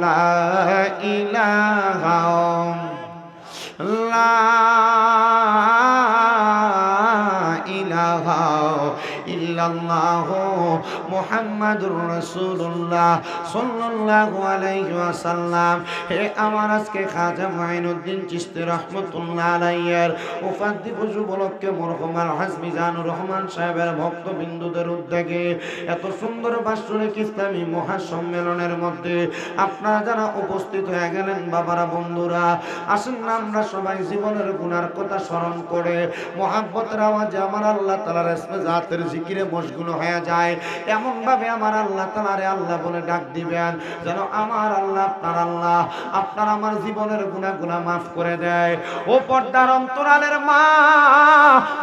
লা ইলাহা লা ইলাহা ইল্লাল্লাহু মুহাম্মাদুর রাসূলুল্লাহ সাল্লাল্লাহু আলাইহি ওয়াসাল্লাম। হে আমার আজকে খাজা মুঈনুদ্দিন চিশতি রাহমাতুল্লাহ আলাইহির ওফাত দিবস উপলক্ষে মরহুম আল হাজ মিজানুর রহমান সাহেবের ভক্তবিন্দুদের উদ্যোগে এত সুন্দর বাৎসরিক ইসলামী মহাসম্মেলনের মধ্যে আপনারা যারা উপস্থিত হয়ে গেলেন বাবারা, বন্ধুরা, আসুন না আমরা সবাই জীবনের গুনার কথা স্মরণ করে মহাব্বতের আওয়াজে আমার আল্লাহ তাআলার ইসমে জাতের জিকিরে মশগুল হয়ে যায়। এমন ভাবে আমার আল্লাহ তাআলারে আল্লাহ বলে ডাক দিবেন যেন আমার আল্লাহ আপনার আমার জীবনের গুনাহগুলো মাফ করে দেয়। ও পর্দার অন্তরালের মা,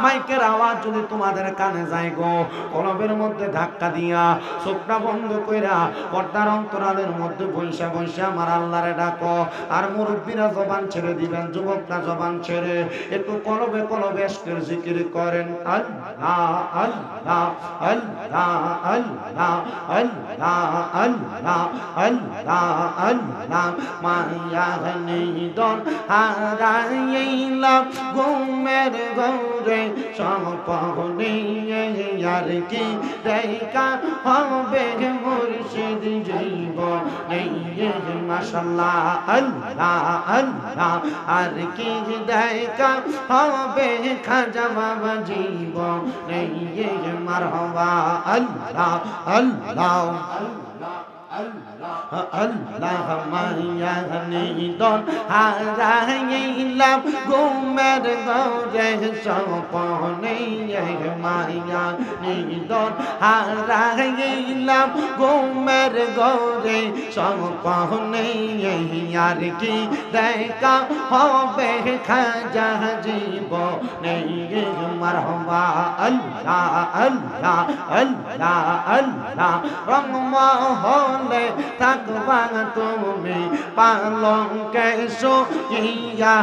মাইকের আওয়াজ যদি তোমাদের কানে যায় গো, কলবের মধ্যে ধাক্কা দিয়া চোখটা বন্ধ কইরা পর্দার অন্তরালের মধ্যে বৈশা বৈশা আমার আল্লাহরে ডাকো। আর মুরব্বীরা জবান ছেড়ে দিবেন, যুবকরা জবান ছেড়ে একটু কলবে কলবে আশকের জিকির করেন আল্লাহ আল্লাহ আল্লাহ আল্লাহ আল্লাহ আল্লাহ আল্লাহ আল্লাহ। মায়া নিদন হারাইলাম ঘুমের ঘরে সম্পনে, আর কি দেখা হবে মুর্শিদ জীবনে। মাশাআল্লাহ আল্লাহ আল্লাহ, আর কি দেখা হবে খাজা বাবা জীবনে। মারহাবা আল্লাহ আল্লাহ আল্লাহ। মায়া নিদন হারাইলাম ঘুমের ঘরে স্বপ্নে, মায়া নিদন হারাইলাম ঘুমের ঘরে স্বপ্নে, আর কি দেখা হবে খাজা জীবনে। মারহাবা আল্লাহ আল্লাহ আল্লাহ আল্লাহ। রংমহলে থাকবা তুমি পালঙ্কে শুইয়া,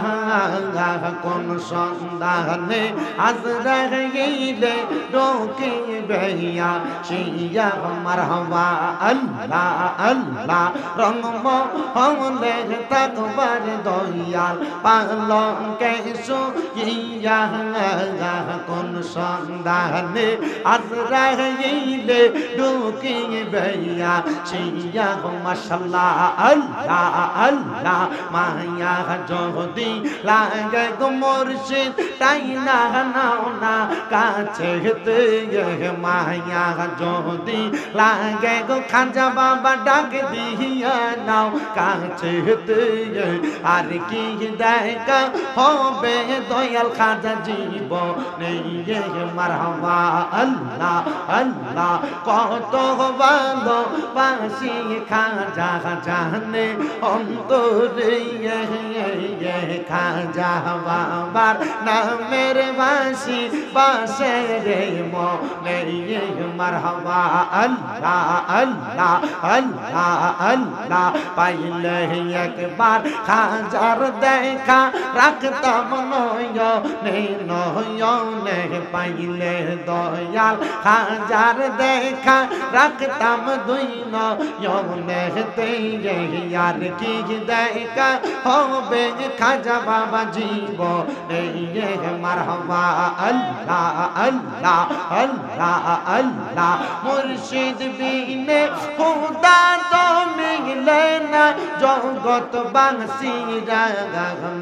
কোন সন্ধানে আজরাইলে ঢুকিবে শিয়া। মারহাবা আল্লাহ আল্লাহ। রংমহলে থাকবার দয়াল পালঙ্কে শুইয়া, কোন সন্ধানে আজরাইলে ঢুকিবে শিয়া। মাশাআল্লাহ আল্লাহ আল্লাহ। মায়া যদি লাগে গো মুর্শিদ তাই না নাও না কাছে, মায়া যদি লাগে গো খাজা বাবা ডাক দিয়া নাও কাছে, আর কি দেখা হবে দয়াল খাজা জীবনে। মারহাবা আল্লাহ আল্লাহ। কত ভালো বাসি খাজা জানে অন্তরে, খাজা বাবার নামের বাসি বাসে রে মনে। মারহাবা আল্লাহ আল্লাহ আল্লাহ আল্লাহ। পাইলে একবার খাজার দেখা রাখতাম নয়নে নয়নে, পাইলে দয়াল খাজার দেখা রাখতাম দুই নয়নে। আর কি দেখা হবে খাজা বাবা জীবনে। মারহাবা আল্লাহ আল্লাহ আল্লাহ আল্লাহ। মুর্শিদ বিনে খুদা তো মিলে না জগৎ বাসীরা,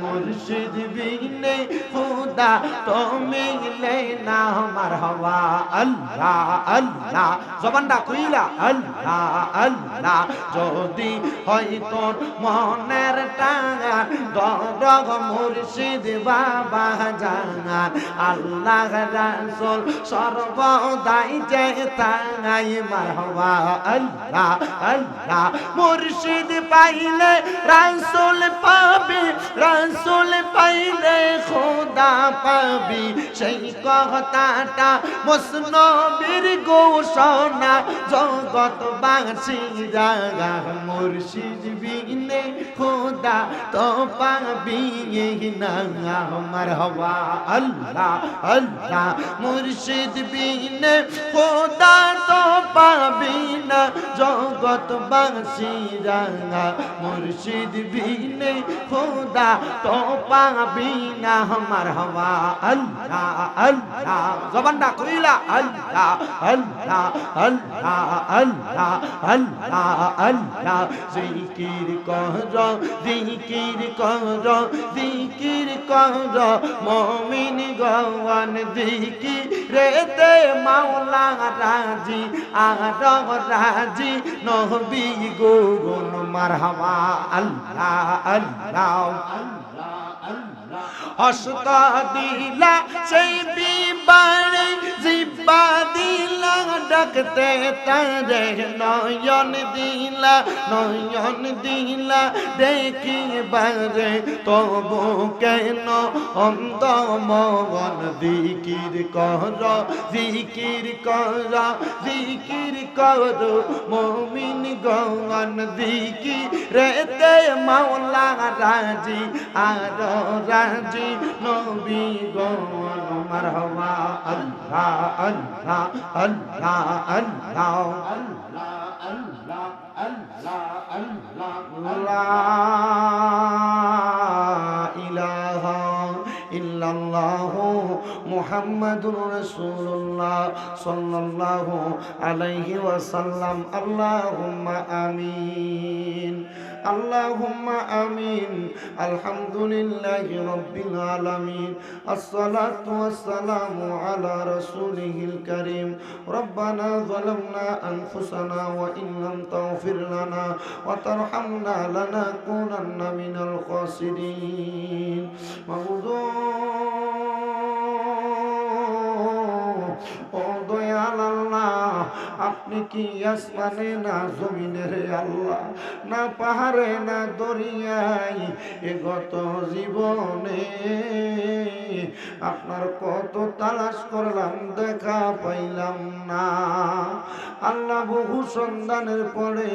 মুর্শিদ বিনে খুদা তো মিলে না। মারহাবা আল্লাহ আল্লাহ। জবানটা খুইলা আল্লাহ আল্লাহ। যদি হয় তোর মনের টাঙার দরগ মুর্শিদ বাবা জানার, আল্লাহ রাসূল সর্বদাই যে তাই। মারহাবা আল্লাহ আল্লাহ। মুর্শিদ পাইলে রাসূল পাবি, রাসূল পাইলে খোদা পাবি, সেই কথাটা মুসনবীর ঘোষণা জগৎ বাসীরা। মুর্শিদ বিনে খোদা তো পাবি না। মারহাবা আল্লাহ আল্লাহ। মুর্শিদ বিনে খোদা তো পাবি না জগৎ বাসীরা। মুর্শিদ বিনে খোদা তো পাবি না মারহাবা আল্লাহ আল্লাহ জবানটা কইলা আল্লাহ আল্লাহ আল্লাহ আল্লাহ আল্লাহ আল্লাহ জিকির কর জিকির কর জিকির কর মুমিন গওয়ান জিকির রেতে মাওলা রাজি আর রাজি নবী গুণ মারহাবা আল্লাহ আল্লাহ হস্তা দিলা সেই বিবারে জিব্বা দিলা ডাকতে তারে নয়ন দিলা দেখিবারে তবু কেন অন্ধ মগন জিকির কর জিকির কর জিকির কর মুমিন গণ জিকির রেতে মাওলা রাজি আর রাজি নবী গণ মারহাবা আল্লাহ আল্লাহ আল্লাহ আল্লাহ আল্লাহ আল্লাহ আল্লাহ লা ইলাহা ইল্লাল্লাহু মুহাম্মাদুর রাসূলুল্লাহ সাল্লাল্লাহু আলাইহি ওয়াসাল্লাম আল্লাহুম্মা আমিন اللهم آمين الحمد لله رب العالمين الصلاة والسلام على رسوله الكريم ربنا ظلمنا أنفسنا وإن لم تغفر لنا وترحمنا لنكونن من الخاسرين ও দয়াল আল্লাহ আপনি কি আসমানে না জমিনের আল্লাহ না পাহাড়ে না দরিয়ায় এ গত জীবনে আপনার কত তালাশ করলাম দেখা পাইলাম না আল্লাহ বহু সন্ধানের পরে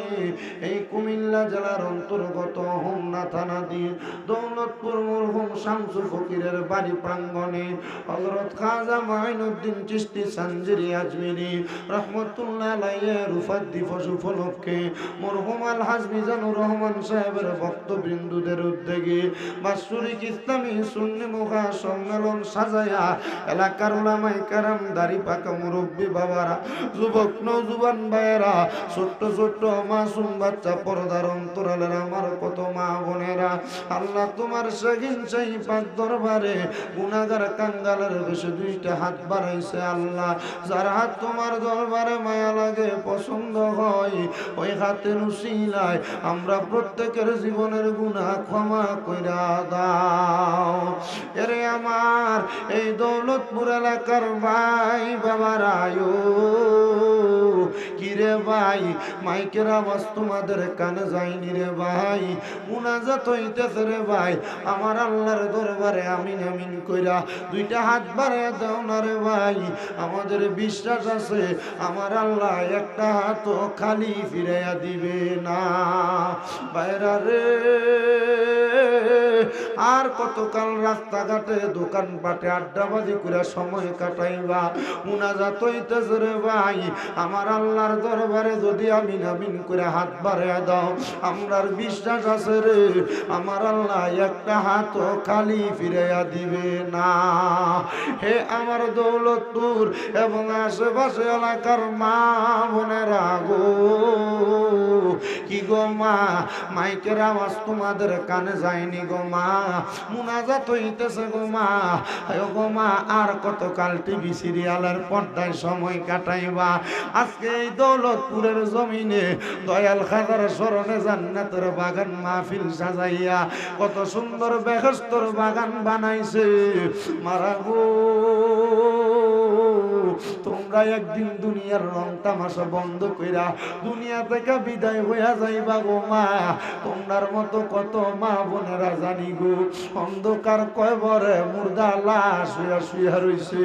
এই কুমিল্লা জেলার অন্তর্গত হোমনা থানাধীন দৌলতপুর মরহুম শামসু ফকিরের বাড়ি প্রাঙ্গণে হযরত খাজা মাইনুদ্দিন চিশতি সানজিরি আজমিরি রহমতুল্লাহ আলাইহির রুফাত দিবস উপলক্ষে মরহুম আলহাজ মিজানুর রহমান সাহেবের ভক্তবৃন্দুদের উদ্যোগে বাৎসরিক ইসলামী সুন্নি মুখা সম্মেলন সাজায়া এলাকার উলামায়ে কেরাম দাড়ি পাকা মুরব্বী বাবারা যুবক নওজোয়ান ভাইয়েরা ছোট্ট ছোট্ট মাসুম বাচ্চা পর্দার অন্তরালের আমার কত মা বোনেরা আল্লাহ তোমার শাহিন শাহী পাক দরবারে গুনাহগার কাঙ্গালের বেশে দুইটা হাত বাড়াইছে আল্লাহ যার হাত তোমার দরবারে মায়া লাগে পছন্দ হয় ওই হাতের উসিলায় আমরা প্রত্যেকের জীবনের গুনাহ ক্ষমা কইরা দাও এরে আমার এই দৌলতপুর এলাকার ভাই বাবারা কিরে ভাই মাইকের আওয়াজ তোমাদের কানে যায়নি রে ভাই মুনাজাত হইতেছে রে ভাই আমার আল্লাহর দরবারে আমিন আমিন কইরা দুইটা হাত বাড়ায় দাও না রে ভাই আমাদের বিশ্বাস আছে আমার আল্লাহ একটা হাত খালি ফিরাইয়া দিবে না বাইরা রে আর কতকাল রাস্তাঘাটে দোকানপাটে আড্ডাবাজি করে সময় কাটাইবা মুনাজাত হইতেছে রে ভাই আমার আল্লাহর দরবারে যদি আমিন আমিন করে হাত বাড়াইয়া দাও আমরার বিশ্বাস আছে রে আমার আল্লাহ একটা হাত খালি ফিরাইয়া দিবে না হে আমার দৌলতপুর এবং আশেপাশে এলাকার মা বোনেরা গো কি গো মা মাইকের আওয়াজ তোমাদের কানে যায়নি গো মা মুনাজাত হইতেছে গো মা গো মা আর কতকাল টিভি সিরিয়ালের পর্দায় সময় কাটাইবা আজকে এই দৌলতপুরের জমিনে দয়াল খাজার স্মরণে জান্নাতের বাগান মাহফিল সাজাইয়া কত সুন্দর বেহেশতের বাগান বানাইছে মারা গো তোমরা একদিন দুনিয়ার রং তামাশা বন্ধ কইরা দুনিয়া থেকে বিদায় হইয়া যাইবা গো মা তোমার মতো কত মা বোনেরা জানি গো অন্ধকার কয়বরে মুর্দা লাশ হইয়া শুইয়া রইছে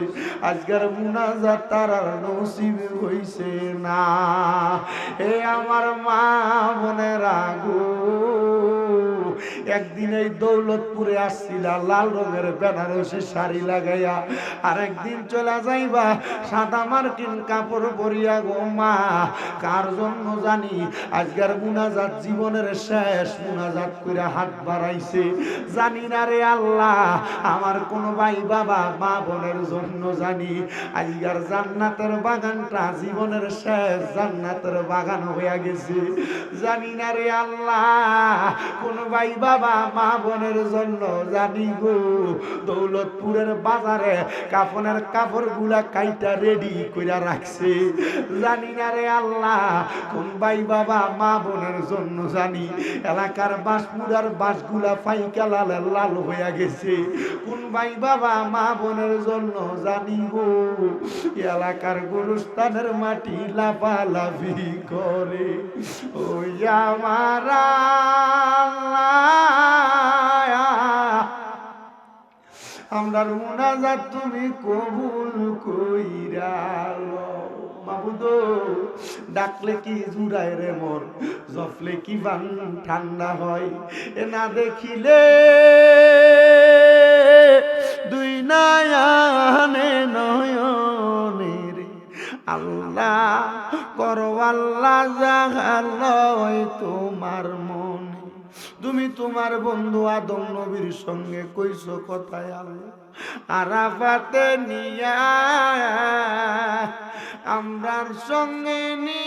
আজকের মুনাজাত তার আর নসিব হইছে না এ আমার মা বোনেরা গো একদিন এই দৌলতপুরে আসছিলা লাল রঙের বেনারসি শাড়ি লাগাইয়া, আর একদিন চলে যাইবা সাদা মার্কিন কাপড় পরিয়া গো মা। কার জন্য জানি আজকের মুনাজাত জীবনের শেষ মুনাজাত কইরা হাত বাড়াইছে জানি না রে আল্লাহ। আমার কোন ভাই বাবা মা বোনের জন্য জানি আজকের জান্নাতের বাগানটা জীবনের শেষ জান্নাতের বাগান হইয়া গেছে জানি না রে আল্লাহ। কোন ভাই বাবা মা বোনের জন্য জানি গো দৌলতপুরের বাজারে কাফনের কাপড় গুলা কাইটা রেডি কইরা রাখছে জানি না রে আল্লাহ। কোন ভাই বাবা মা বোনের জন্য জানি এলাকার বাঁশমুড়ার বাঁশগুলা ফাইকা লাল লাল হইয়া গেছে কোন ভাই বাবা মা বোনের জন্য জানি গো এলাকার গোরস্থানের মাটি লাফালাফি করে। ওই আমার আমরার মুনাজাত তুমি কবুল কইরা মাবুদ। ডাকলে কি জুড়ায় রে মন, জফলে কি বান ঠান্ডা হয়। এ না দেখিলে দুই নয়নে নয়নে রে আল্লাহ করো আল্লাহ জাগালয় তোমার মনে। তুমি তোমার বন্ধু আদম নবীর সঙ্গে কইছো কথায় আল্লাহ আরাফাতে নিয়া আমরার সঙ্গে নি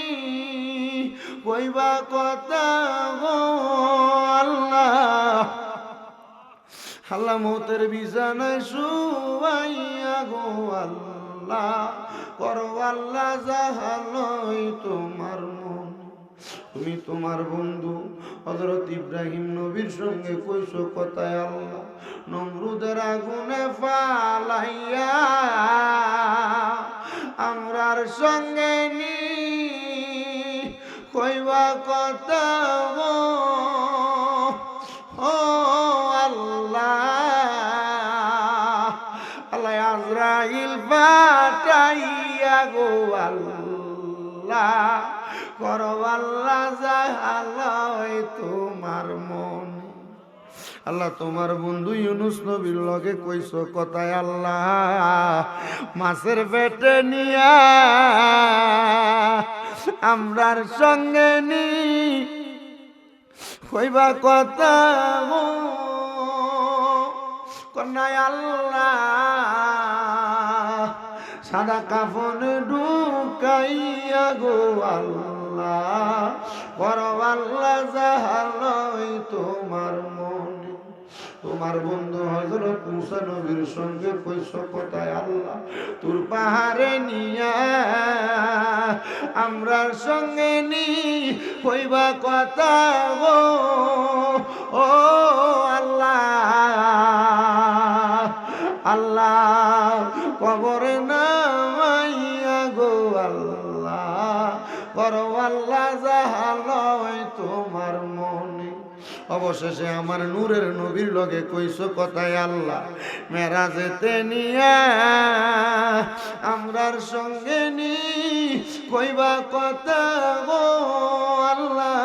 কইবা কথা গো আল্লাহ। আল্লাহ মৌতের বিছানায় শুয়াইয়া গো আল্লাহ করো আল্লাহ জাহালয় তোমার মন। তুমি তোমার বন্ধু হযরত ইব্রাহিম নবীর সঙ্গে কইছো কথায় আল্লাহ নমরুদের আগুনে ফালাইয়া আমরার সঙ্গে নি কইবা কথা গো ও আল্লাহ। আল্লাহ আজরাইল পাঠাইয়া গো আল্লাহ করো আল্লাহ জাহালয় তোমার মনে। আল্লাহ তোমার বন্ধু ইউনুস নবীর লগে কইছো কথায় আল্লাহ মাছের পেটে নিয়া আমরার সঙ্গে নি কইবা কথা কন্যায় আল্লাহ সাদা কাফন ঢুকাইয়া গো আল্লাহ করো আল্লাহ জাহালয় তোমার মনে। তোমার বন্ধু হযরত মুসা নবীর সঙ্গে কইছো কথায় আল্লাহ তোর পাহাড়ে নিয়া আমরার সঙ্গে নি কইবা কথা গো ও আল্লাহ। আল্লাহ কবরে নামাইয়া গো আল্লাহ করো আল্লাহ জাহালয় তোমার মনে। অবশেষে আমার নূরের নবীর লগে কইছো কথায় আল্লাহ মেরাজেতে নিয়া আমরার সঙ্গে নি কইবা কথা গো আল্লাহ।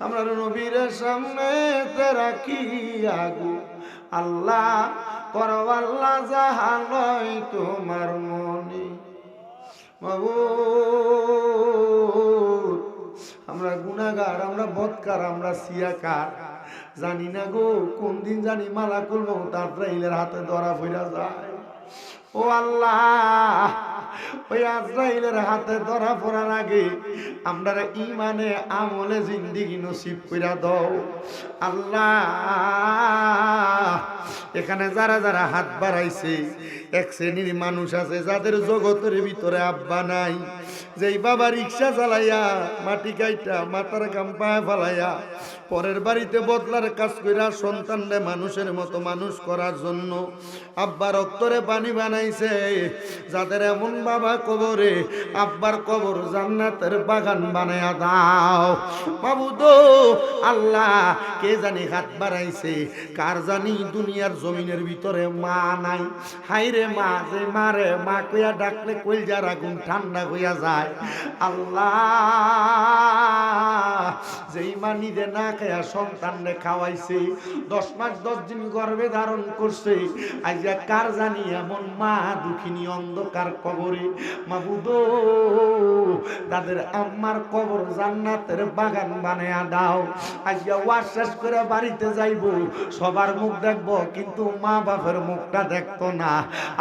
আমরা নবীর সামনে রাখি আগু আল্লাহ করো আল্লাহ জাহালয় তোমার মনে। মাবুদ আমরা গুনাহগার, আমরা বদকার, আমরা সিয়াকার, জানি না গো কোন দিন জানি মালাকুল মউত আজরাইলের হাতে ধরা পড়া যায়। ও আল্লাহ ওই আজরাইলের হাতে ধরা পড়ার আগে আমরা ইমানে আমলে জিন্দেগি নসিব কইরা দাও আল্লাহ। এখানে যারা যারা হাত বাড়াইছে এক শ্রেণীর মানুষ আছে যাদের জগতের ভিতরে আব্বা নাই, যেই বাবা রিক্সা চালাইয়া মাটি কাইটা মাথার গাম পায়ে ফালাইয়া পরের বাড়িতে বদলার কাজ কইরা সন্তানরে মানুষের মতো মানুষ করার জন্য আব্বার রক্তরে পানি বানাইছে, যাদের এমন বাবা কবরে আব্বার কবর জান্নাতের বাগান বানায়া দাও মাবুদ। আল্লাহ কে জানি হাত বাড়াইছে, কার জানি দুনিয়ার জমিনের ভিতরে মা নাই। হাইরে মা, যে মারে মা কইয়া ডাকলে কইলজার আগুন ঠান্ডা হইয়া যায়। আল্লাহ মা নিজে না খায়া সন্তানরে খাওয়াইছে, 10 মাস 10 দিন গর্ভে ধারণ করছে। আজ কার জানি এমন মা দুঃখিনী অন্ধকার কবরে। মাবুদ তাদের আম্মার কবর জান্নাতের বাগান বানায়া দাও। আজকে ওয়াজ শেষ করে বাড়িতে যাইব, সবার মুখ দেখবো কিন্তু মা বাবার মুখটা দেখতো না।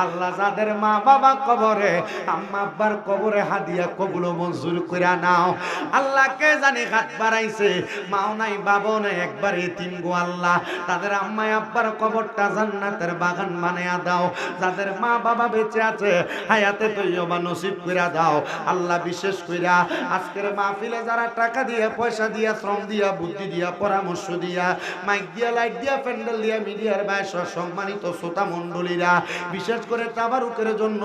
আল্লাহ যাদের মা বাবা কবরে, আম্মা আব্বার কবরে হাদিয়া কবুল মঞ্জুর করে নাও। আল্লাহকে জানি হাত বাড়াইছে, মাও নাই বাবাও নাই, একবার এতিম গো আল্লাহ, তাদের আম্মা আব্বার কবরটা জান্নাতের বাগান বানায়া দাও। যাদের মা বাবা বেঁচে আছে হায়াতে তৈয়বা নসিব করে দাও আল্লাহ। বিশেষ কইরা আজকের মাহফিলে যারা টাকা দিয়ে, পয়সা দিয়া, শ্রম দিয়া, বুদ্ধি দিয়া, পরামর্শ দিয়া, মাইক দিয়া, লাইট দিয়া, প্যান্ডেল দিয়া, মিডিয়ার বাইশ সম্মানিত শ্রোতা মণ্ডলীরা, বিশেষ করে তাবারুকের জন্য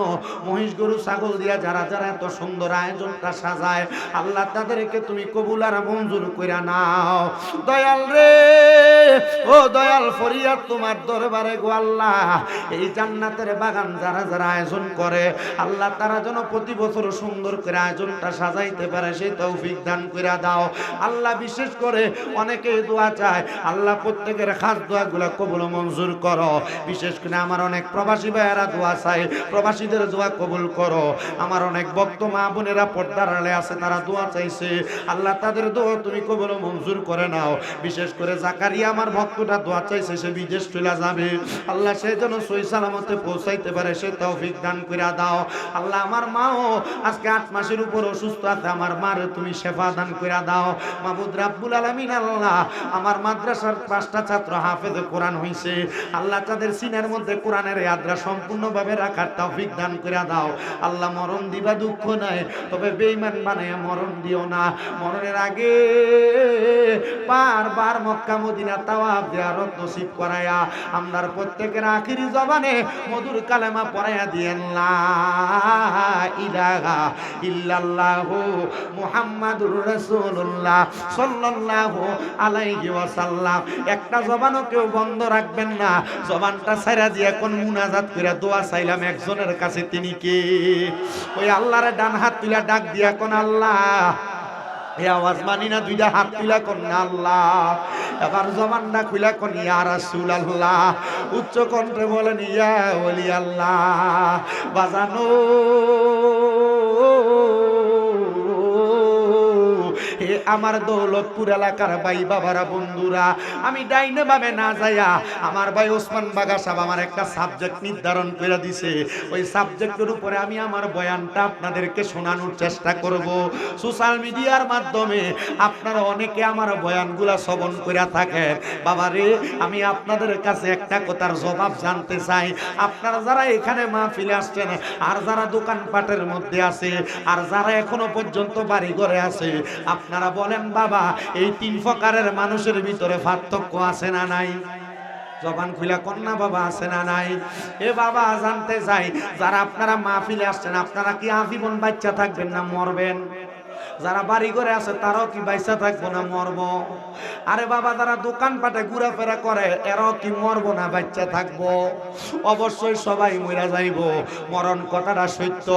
মহিষ গরু ছাগল দিয়া যারা যারা এত সুন্দর আয়োজনটা সাজায়, আল্লাহ তাদেরকে তুমি কবুল আর মঞ্জুর কইরা নাও। দয়াল রে, ও দয়াল, ফরিয়াদ তোমার দরবারে গো আল্লাহ। এই জান্নাতের বাগান যারা যারা আয়োজন করে আল্লাহ, তারা যেন প্রতি বছর সুন্দর করে আয়োজনটা সাজাইতে পারে, সেই তৌফিক দান কইরা দাও আল্লাহ। বিশেষ করে অনেকে দোয়া চায় আল্লাহ, প্রত্যেকের খাস দোয়াগুলো কবুল মঞ্জুর করো। বিশেষ করে আমার অনেক প্রবাসী ভাইয়েরা দোয়া চায়, প্রবাসীদের দোয়া কবুল করো। আমার অনেক ভক্ত মা বোনেরা পর্দার আড়ালে আছে, তারা দোয়া চাইছে আল্লাহ, তাদের দোয়া তুমি কবুল মঞ্জুর করে নাও। বিশেষ করে জাকারিয়া আমার ভক্তটা দোয়া চাইছে, সে বিদেশ চলে যাবে আল্লাহ, সে যেন সহি সালামতে পৌঁছাইতে পারে, সে তৌফিক দান কইরা দাও আল্লাহ। আমার মাও আজকে 8 মাসের উপর অসুস্থ আছে, আমার মারে তুমি শেফা দান কইরা দাও মাবুদ রাব্বুল আলামিন। আল্লাহ, আমার মাদ্রাসার 5টা ছাত্র হাফেজে কোরআন হইছে আল্লাহ, তাদের সিনার মধ্যে কোরআনের আদ্রা সম্পূর্ণভাবে রাখার তৌফিক দান কইরা দাও আল্লাহ। মরণ দিবা দুঃখ নাই, তবে বেঈমান বানায়া মরণ দিও না। মরণের আগে বারবার মক্কা মদিনা তাওয়াফ জিয়ারত নসিব করায়া আমরার প্রত্যেকের আখিরি জবানে মধুর কালেমা পড়ায়া দিয়েন, লা ইলাহা ইল্লাল্লাহু মুহাম্মাদুর রাসূলুল্লাহ সাল্লাল্লাহু আলাইহি ওয়াসাল্লাম। একটা জবানও কেউ বন্ধ রাখবেন না, জবানটা ছাইরা দিয়ে কোন মুনাজাত করে দোয়া চাইলাম একজনের কাছে, তিনি কে? ওই আল্লাহর ডান হাত তুলে ডাক দিয়া কোন আল্লাহ, এ আওয়াজ মানি না, 2টা হাত তুলা কোন আল্লাহ। এবার জবানটা খুলা কোন ইয়া রাসূলুল্লাহ, উচ্চ কণ্ঠে বলেন ইয়া ওলি আল্লাহ। বাজানো আমার দৌলতপুর এলাকার ভাই বাবারা, বন্ধুরা, আমি ডাইনে বামে না যাইয়া আমার ভাই ওসমান বাগা সাহেব আমার একটা সাবজেক্ট নির্ধারণ করে দিছে, ওই সাবজেক্টের উপরে আমি আমার বয়ানটা আপনাদেরকে শোনানোর চেষ্টা করব। সোশ্যাল মিডিয়ার মাধ্যমে আপনারা অনেকে আমার বয়ানগুলা শ্রবণ করে থাকেন। বাবারে, আমি আপনাদের কাছে একটা কথার জবাব জানতে চাই। আপনারা যারা এখানে মাহফিলে আসছেন, আর যারা দোকানপাটের মধ্যে আছে, আর যারা এখনো পর্যন্ত বাড়ি ঘরে আছে, আপনারা বলেন বাবা, এই 3 প্রকারের মানুষের ভিতরে পার্থক্য আছে না নাই? জবান খুলা কন্যা বাবা, আছে না নাই? এ বাবা, জানতে চাই, যারা আপনারা মাহফিলে আসছেন, আপনারা কি আজীবন বাচ্চা থাকবেন না মরবেন? যারা বাড়ি ঘরে আছে তারাও কি বাইসা থাকবো না মরবো? আরে বাবা, যারা দোকানপাটে ঘোরাফেরা করে এরাও কি মরবো না বাচ্চা থাকবো? অবশ্যই সবাই মরে যাইব, মরণ কথাটা সত্য।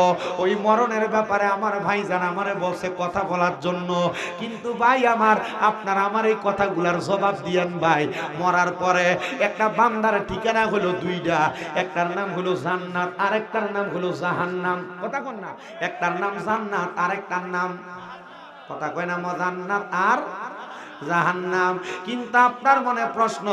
ওই মরণের ব্যাপারে আমার ভাইজান আমারে বলছে কথা বলার জন্য, কিন্তু ভাই আমার, আপনারা আমার এই কথাগুলার জবাব দিয়েন ভাই। মরার পরে একটা বান্দার ঠিকানা হলো 2টা, একটার নাম হলো জান্নাত, আরেকটার নাম হলো জাহান্নাম। কথা কন না? একটার নাম জান্নাত, আরেকটার নাম, কথা কয় না, জান্নাত আর জাহান্নাম। কিন্তু আপনার মনে প্রশ্ন,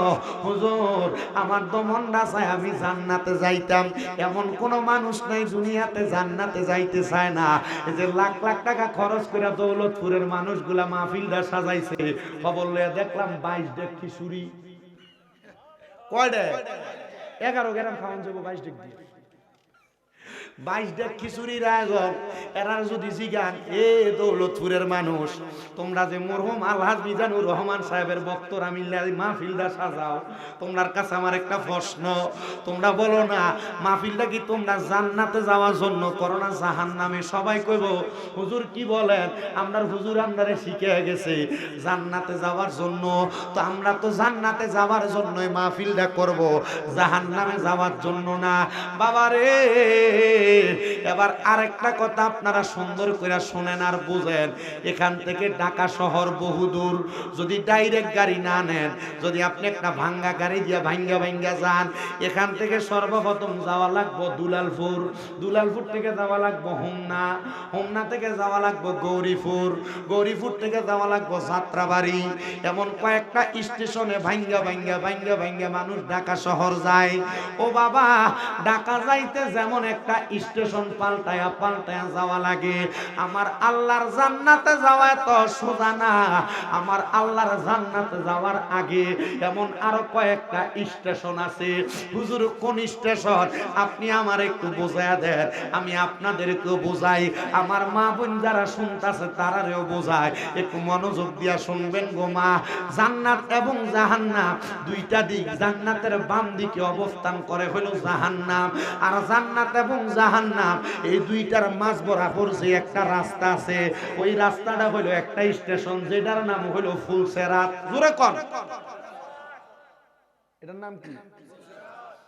হুজুর আমার তো মনটা চায় আমি জান্নাতে যাইতাম, এমন কোন মানুষ নাই দুনিয়াতে জান্নাতে যাইতে চায় না। এই যে লাখ লাখ টাকা খরচ করে দৌলতপুরের মানুষগুলা মাহফিলটা সাজাইছে, খবর লইয়া দেখলাম 22 ডেক খিচুড়ি। কয় ডেক? 11 গ্রাম খাওয়ান যাবো 22 ডেক দিয়ে। 22 ডেক খিচুড়ির আয়োজন। এরা যদি জিগান, এ দৌলতপুরের মানুষ, তোমরা যে মরহুম আলহাজ মিজানুর রহমান সাহেবের বক্তরা মিল্লা মাহফিলটা সাজাও, তোমার কাছে আমার একটা প্রশ্ন, তোমরা বলো না মাহফিলটা কি তোমরা জান্নাতে যাওয়ার জন্য করো না জাহান্নামে? সবাই কইব হুজুর কি বলেন, আমরার হুজুর আমরারে শিখে গেছে জান্নাতে যাওয়ার জন্য, তো আমরা তো জান্নাতে যাওয়ার জন্যই মাহফিলটা করব, জাহান্নামে যাওয়ার জন্য না। বাবা রে, এবার আরেকটা কথা আপনারা সুন্দর করে শুনেন আর বুঝেন। এখান থেকে ঢাকা শহর বহুদূর, যদি ডাইরেক্ট গাড়ি না নেন, যদি আপনি একটা ভাঙ্গা গাড়ি দিয়ে ভাঙ্গা যান, এখান থেকে সর্বপ্রথম যাওয়া লাগবে দুলালপুর, দুলালপুর থেকে যাওয়া লাগবে হোমনা, হোমনা থেকে যাওয়া লাগবে গৌরীপুর, গৌরীপুর থেকে যাওয়া লাগবে যাত্রাবাড়ি। এমন কয়েকটা স্টেশনে ভাঙ্গা মানুষ ঢাকা শহর যায়। ও বাবা, ঢাকা যাইতে যেমন একটা স্টেশন পাল্টায়া যাওয়া লাগে, আমার আল্লাহর জান্নাতে যাওয়া তো সোজা না। আমার আল্লাহর জান্নাতে যাওয়ার আগে এমন আরো কয়েকটা স্টেশন আছে। হুজুর কোন স্টেশন? আপনি আমার একটু বোঝায়া দেন, আমি আপনাদেরকেও বোঝাই, আমার মা বোন যারা শুনতাছে তারারেও বোঝায়। একটু মনোযোগ দিয়া শুনবেন গো মা। জান্নাত এবং জাহান্নাম দুইটা দিক। জান্নাতের বাম দিকে অবস্থান করে হলো জাহান্নাম, আর জান্নাত এবং জাহান্নাম এই দুইটার মাঝ বরাবর যে একটা রাস্তা আছে, ওই রাস্তাটা হলো একটা স্টেশন, যেটার নাম হলো ফুলসেরাত। জোরে কোন, এটার নাম কি?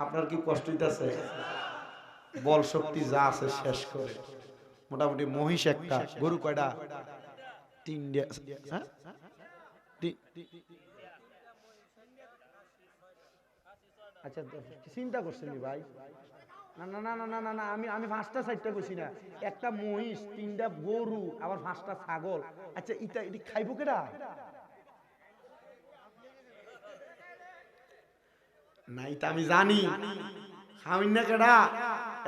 আপনার কি কষ্ট হইতাছে? বল শক্তি যা আছে শেষ করে। মোটামুটি মহিষ একটা, গরু কয়টা? তিনটা। হ্যাঁ, আচ্ছা চিন্তা করছেন ভাই? না না না না না না না, আমি 5টা 6টা কইছি না। একটা মহিষ, 3টা গরু, আবার 5টা ছাগল। আচ্ছা এটা খাইবো কেডা? না এটা আমি জানি, খাওয়াই না কেডা।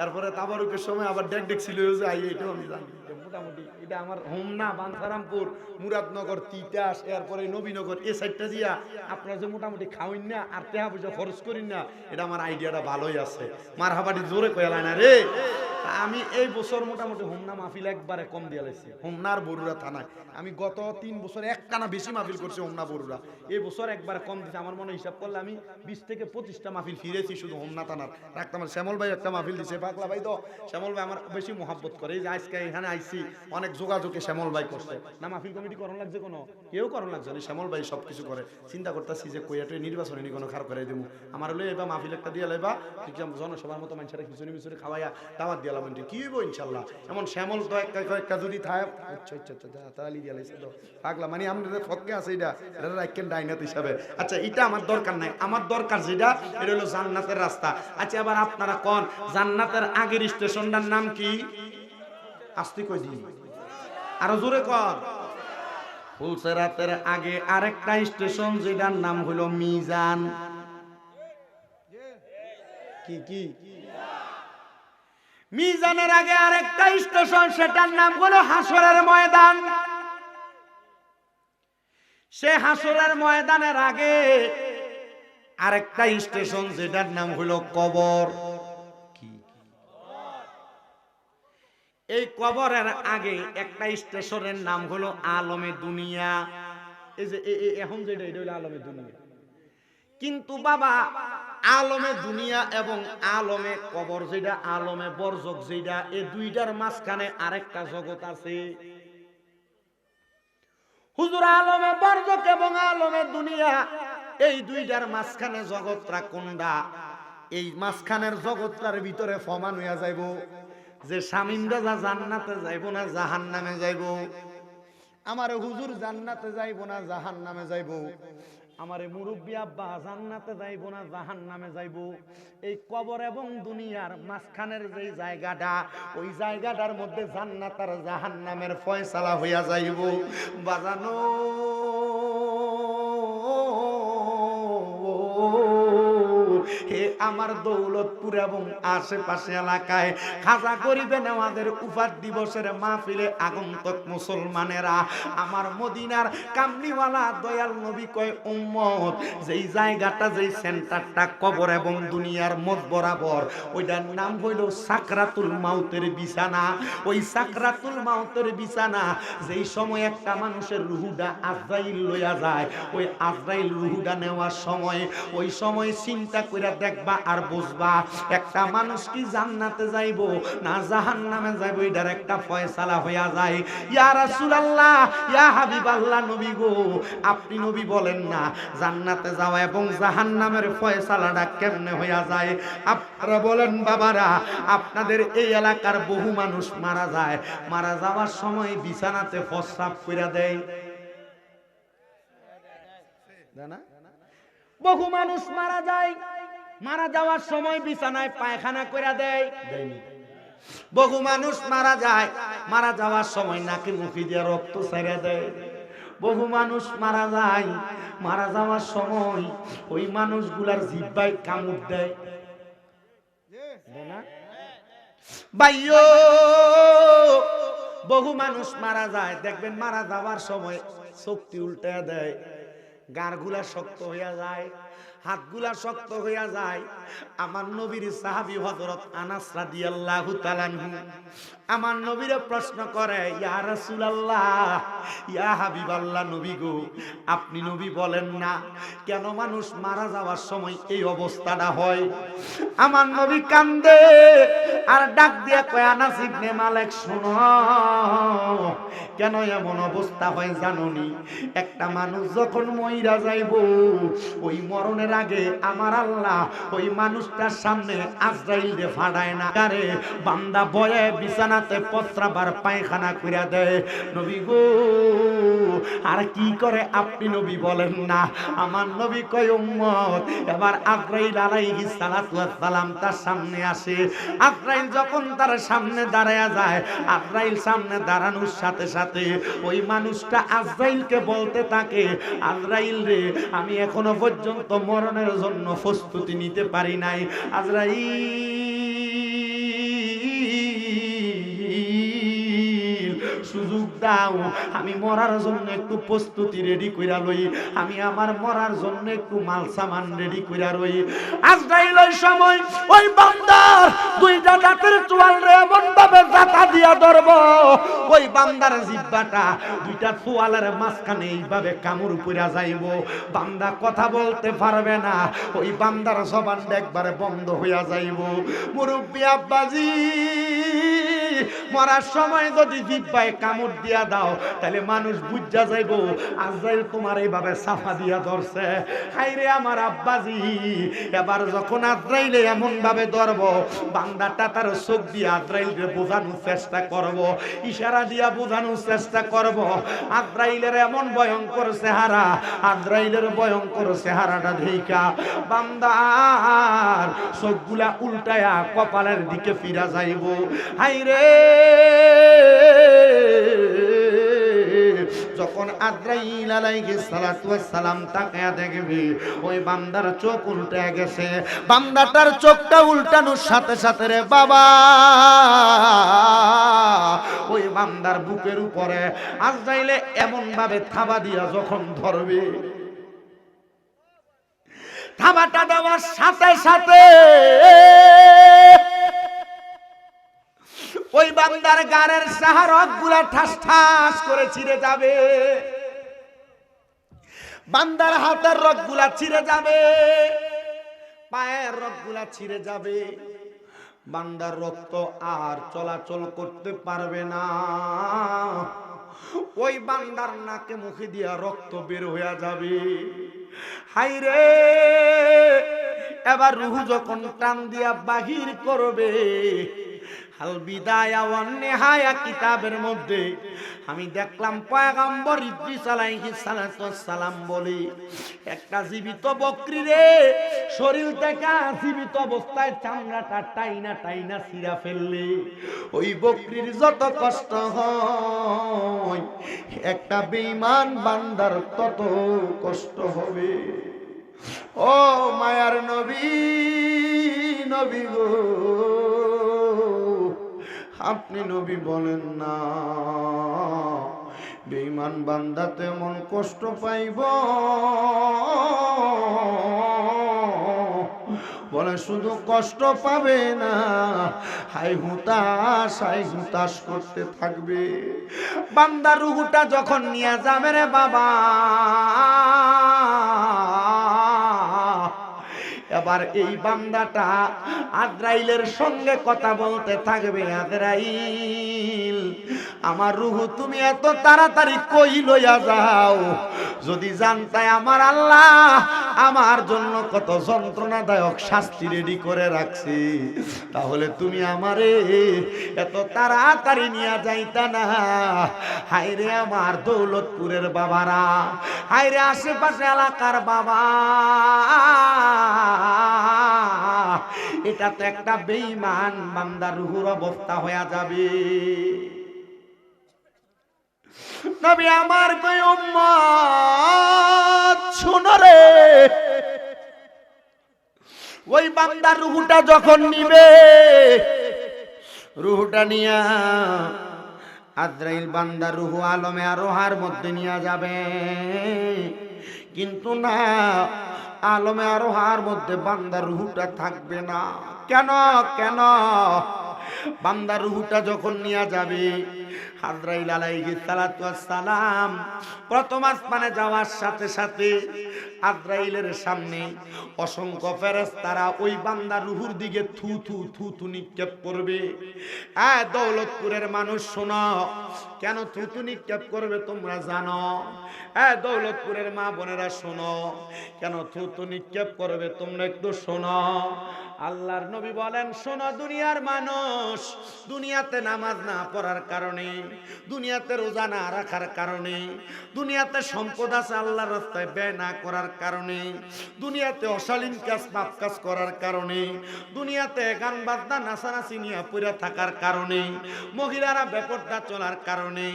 এরপরে তাবারুকের সময় আবার ডেক ছিল যে আই, এটাও আমি জানি। মোটামুটি এটা আমার হোমনা, বাঞ্ছারামপুর, মুরাদনগর, তিতাস, এরপরে নবীনগর, এই সাইডটা দিয়া আপনারা যে মোটামুটি খাওয়াই না আর টাকা পয়সা খরচ করি না, এটা আমার আইডিয়াটা ভালোই আছে। মারহাবাটি জোরে কয়ালায় না রে। আমি এই বছর মোটামুটি হোমনা মাহফিল একবারে কম দিয়ে লাইছি। হোমনার বরুড়া থানায় আমি গত 3 বছর একটানা বেশি মাহফিল করছি হোমনা বরুড়া। এই বছর একবার কম দিয়েছি। আমার মনে হিসাব করলে আমি 20 থেকে 25টা মাহফিল ফিরেছি শুধু হোমনা থানার। রাখতাম শ্যামল ভাই একটা মাহফিল দিছে, পাগলা ভাই তো শ্যামল ভাই আমার বেশি মহাব্বত করে। এই যে আজকে এখানে আইছি অনেক যোগাযোগে শ্যামল ভাই করছে না। মাহফিল কমিটি করণ লাগছে, কোনো কেউ করণ লাগছে না, শ্যামল ভাই সব কিছু করে। চিন্তা করতেছি যে কইয়াটে নির্বাচনে নি কোনো খারাপ করে দেবো। আমার হলে এবার মাহফিল একটা দিয়ে লাইবা, জনসভার মতো মানুষেরা খিচুড়ি মিচুড়ি খাওয়াইয়া দাওয়াত দিয়ে লাভ কি হইব ইনশাল্লাহ। এমন শ্যামল তো একটা যদি থাকে তাহলে দিয়ে লাইছে তো পাগলা, মানে আমাদের ফককে আছে এটা রাখেন ডাইনাত হিসাবে। আচ্ছা এটা আমার দরকার নাই, আমার দরকার যেটা এটা হলো জান্নাতের রাস্তা। আচ্ছা এবার আপনারা কোন জান্নাতের আগের স্টেশনটার নাম কি? আস্তে কই দিন, আরো জোরে কর। ফুলসেরাতের আগে আরেকটা স্টেশন যেটার নাম হলো মিজান। কি কি? মিজানের আগে আরেকটা স্টেশন, সেটার নাম হলো হাসরের ময়দান। সে হাসরের ময়দানের আগে আরেকটা স্টেশন যেটার নাম হলো কবর। কি? এই কবরের আগে একটা স্টেশনের নাম হলো আলমে দুনিয়া। এই যে এখন যেটা এটা হলো আলমে দুনিয়া। কিন্তু বাবা আলমে দুনিয়া এবং আলমে কবর যেটা, আলমে বরজক যেটা, এই দুইটার মাঝখানে আরেকটা জগৎ আছে। হুজুর আলমে বরজক এবং আলমে দুনিয়া এই দুইটার মাঝখানে জগৎটা কোনটা? এই মাঝখানের জগৎটার ভিতরে ফমান হইয়া যাইব যে স্বামীরা যা জান্নাতে যাইব না জাহান্নামে যাইব। আমার হুজুর জান্নাতে যাইব না জাহান্নামে যাইব। আমার মুরব্বী আব্বা জান্নাতে যাইব না জাহান্নামে যাইব। এই কবর এবং দুনিয়ার মাঝখানের যে জায়গাটা, ওই জায়গাটার মধ্যে জান্নাত আর জাহান্নামের ফয়সালা হইয়া যাইব। বাজানো হে আমার দৌলতপুর এবং আশেপাশে এলাকায় খাজা গরিবে নেওয়াজের উফার দিবসের মাহফিলে আগন্তক মুসলমানেরা, আমার মদিনার কামলিওয়ালা দয়াল নবী কয় উম্মত, যেই জায়গাটা যেই সেন্টারটা কবর এবং দুনিয়ার মত বরাবর, ওইটার নাম হইল সাকরাতুল মাউতের বিছানা। ওই সাকরাতুল মাউতের বিছানা যেই সময় একটা মানুষের রুহুটা আজরাইল লইয়া যায়, ওই আজরাইল রুহুটা নেওয়ার সময়, ওই সময় চিন্তা কইরা দেখবেন দেখবা আর বুঝবা একটা মানুষ কি জান্নাতে যাইব না জাহান্নামে যাইব এটার একটা ফয়সালা হইয়া যায়। ইয়া রাসূলুল্লাহ, ইয়া হাবিবাল্লাহ, নবী গো আপনি নবী বলেন না জান্নাতে যাওয়া এবং জাহান্নামের ফয়সালাটা কেমনে হইয়া যায়? আপনারা বলেন বাবারা, আপনাদের এই এলাকার বহু মানুষ মারা যায়, মারা যাওয়ার সময় বিছানাতে প্রস্রাব কইরা দেয় না? বহু মানুষ মারা যায়, মারা যাওয়ার সময় বিছানায় পায়খানা কইরা দেয়। বহু মানুষ মারা যায়, মারা যাওয়ার সময় নাকে মুখে দিয়ে রক্ত ছেড়ে দেয়। বহু মানুষ মারা যায়, মারা যাওয়ার সময় ওই মানুষগুলার জিহ্বায় কামড় দেয় না ভাইও। বহু মানুষ মারা যায়, দেখবেন মারা যাওয়ার সময় শক্তি উল্টে দেয়, গাড়গুলা শক্ত হইয়া যায়, হাতগুলা শক্ত হইয়া যায়। আমার নবীর সাহাবী হযরত আনাস রাদিয়াল্লাহু তাআলা আনহু আমার নবীরে প্রশ্ন করে, ইয়া রাসূলুল্লাহ, ইয়া হাবিবাল্লাহ, নবী গো আপনি নবী বলেন না কেন মানুষ মারা যাওয়ার সময় এই অবস্থাটা হয়? আমার নবী কান্দে আর ডাক দিয়ে কয়, আনাস ইবনে মালিক শোনো, কেন এমন অবস্থা হয় জানোনি? একটা মানুষ যখন মইরা যাইব ওই মরণের আগে আমার আল্লাহ ওই মানুষটার সামনে আজরাইলরে ফাড়ায় না, আরে বান্দা বয়ে বিছানাতে প্রস্রাবার পায়খানা কইরা দেয়। নবী গো আর কি করে আপনি নবী বলেন না? আমার নবী কয়, উম্মত এবার আজরাইল আলাইহিস সালাতু ওয়াস সালাম তার সামনে আসে। আজরাইল যখন তার সামনে দাঁড়ায়া যায়, আজরাইল সামনে দাঁড়ানোর সাথে সাথে ওই মানুষটা আজরাইলকে বলতে থাকে, আজরাইল রে আমি এখনো পর্যন্ত মরণের জন্য প্রস্তুতি নিতে পারি নাই। আজরাইল সুযোগ দাও, আমি মরার জন্য একটু প্রস্তুতি রেডি কইরা লই, আমি আমার মরার জন্য একটু মাল সামান রেডি কইরা রই। আজরাইল ওই সময় ওই বান্দার দুইটা দাঁতের চোয়াল রে এমন ভাবে জাতা দিয়া ধরব, ওই বান্দার জিহ্বাটা দুইটা চোয়ালের মাঝখানে এইভাবে কামড় পইরা যাইব, বান্দা কথা বলতে পারবে না, ওই বান্দার জবানটা একবারে বন্ধ হইয়া যাইব। মুরব্বি আব্বাজি, মরার সময় যদি জিহ্বায় কামড় দিয়া দাও তাহলে মানুষ বুঝা যাইব আজরাইল তোমার এইভাবে সাফা দিয়া ধরছে। হাইরে আমার আব্বাজি, এবার যখন আজরাইলে এমন ভাবে ধরব, বান্দাটা তার চোখ দিয়ে আজরাইলকে বোঝানোর চেষ্টা করব, ইশারা দিয়া বোঝানোর চেষ্টা করব। আজরাইলের এমন ভয়ঙ্কর চেহারা, আজরাইলের ভয়ঙ্কর চেহারাটা দেইখা বান্দার চোখগুলা উল্টায়া কপালের দিকে ফিরা যাইব। হাইরে যখন আজরাইল আলাইহিস সালাতু ওয়াস সালাম তাকায়া দেখবে ওই বান্দার চোখ উল্টে গেছে, বান্দাটার চোখটা উল্টানোর সাথে সাথে রে বাবা ওই বান্দার বুকের উপরে আজরাইলে এমন ভাবে থাবা দিয়া যখন ধরবে, থাবাটা দেওয়ার সাথে সাথে ওই বান্দার গায়ের সাহারক গুলা ঠাস ঠাস করে ছিঁড়ে যাবে, বান্দার হাতের রগ গুলা ছিঁড়ে যাবে, পায়ের রগ গুলা ছিঁড়ে যাবে, বান্দার রক্ত আর চলাচল করতে পারবে না। ওই বান্দার নাকে মুখে দিয়া রক্ত বের হইয়া যাবে। হাইরে এবার রূহ যখন টান দিয়া বাহির করবে, আল বিদায়া ওয়ান নিহায়া কিতাবের মধ্যে আমি দেখলাম পয়গম্বর ইদ্রিস আলাইহিস সালাতু ওয়াস সালাম বলে, একটা জীবিত বকরি রে শরীর থেকে জীবিত অবস্থায় চামড়াটা টাইনা টাইনা ছিঁড়া ফেললে ওই বকরির যত কষ্ট হয় একটা বেঈমান বান্দার তত কষ্ট হবে। ও মায়ার নবী, নবী গো আপনি নবী বলেন না বেঈমান বান্দা তেমন কষ্ট পাইব? বলে শুধু কষ্ট পাবে না, হাই হুতাশ করতে থাকবে। বান্দার রূহটা যখন নিয়ে যাবে রে বাবা, এবার এই বান্দাটা আজরাইলের সঙ্গে কথা বলতে থাকবে, আজরাইল আমার রূহ তুমি এত তাড়াতাড়ি কই লইয়া যাও, যদি জানতাই আমার আল্লাহ আমার জন্য কত যন্ত্রণাদায়ক শাস্তি রেডি করে রাখছি, তাহলে তুমি আমারে এত তাড়াতাড়ি নিয়ে যাইতা না। হায়রে আমার দৌলতপুরের বাবারা, হায়রে আশেপাশে এলাকার বাবা, এটা তো একটা বেঈমান বান্দার রূহের অবস্থা হয়ে যাবে। নবী আমার কই উম্মত শুনো রে, ওই বান্দার রূহটা যখন নিবে, রূহটা নিয়া আজরাইল বান্দার রূহ আলমে আরোহার মধ্যে নিয়ে যাবে, কিন্তু না, আলমে আরোহার মধ্যে বান্দার রূহটা থাকবে না। কেন কেন? বান্দার রূহটা যখন নিয়ে যাবে, আজরাইল আলাইহিস সালাতু ওয়াস সালাম প্রথম আসমানে যাওয়ার সাথে সাথে আজরাইলের সামনে অসংখ্য ফেরেশতারা ওই বান্দার রূহের দিকে থু থু থু থু নিক্ষেপ করবে। দৌলতপুরের মানুষ শোনো, কেন থু থু নিক্ষেপ করবে তোমরা জানো? দৌলতপুরের মা বোনেরা শোনো, কেন থু থু নিক্ষেপ করবে তোমরা একটু শোনো। আল্লাহর নবী বলেন, শোনো দুনিয়ার মানুষ, দুনিয়াতে নামাজ না পড়ার কারণে, দুনিয়াতে রোজা না রাখার কারণে, দুনিয়াতে সম্পদ আছে আল্লাহর রাস্তায় ব্যয় না করার কারণে, দুনিয়াতে অশালীন কাজ পাপ কাজ করার কারণে, দুনিয়াতে গান বাজনা নাচানাচি নিয়ে পড়ে থাকার কারণে, মহিলারা বেপরদা চলার কারণে,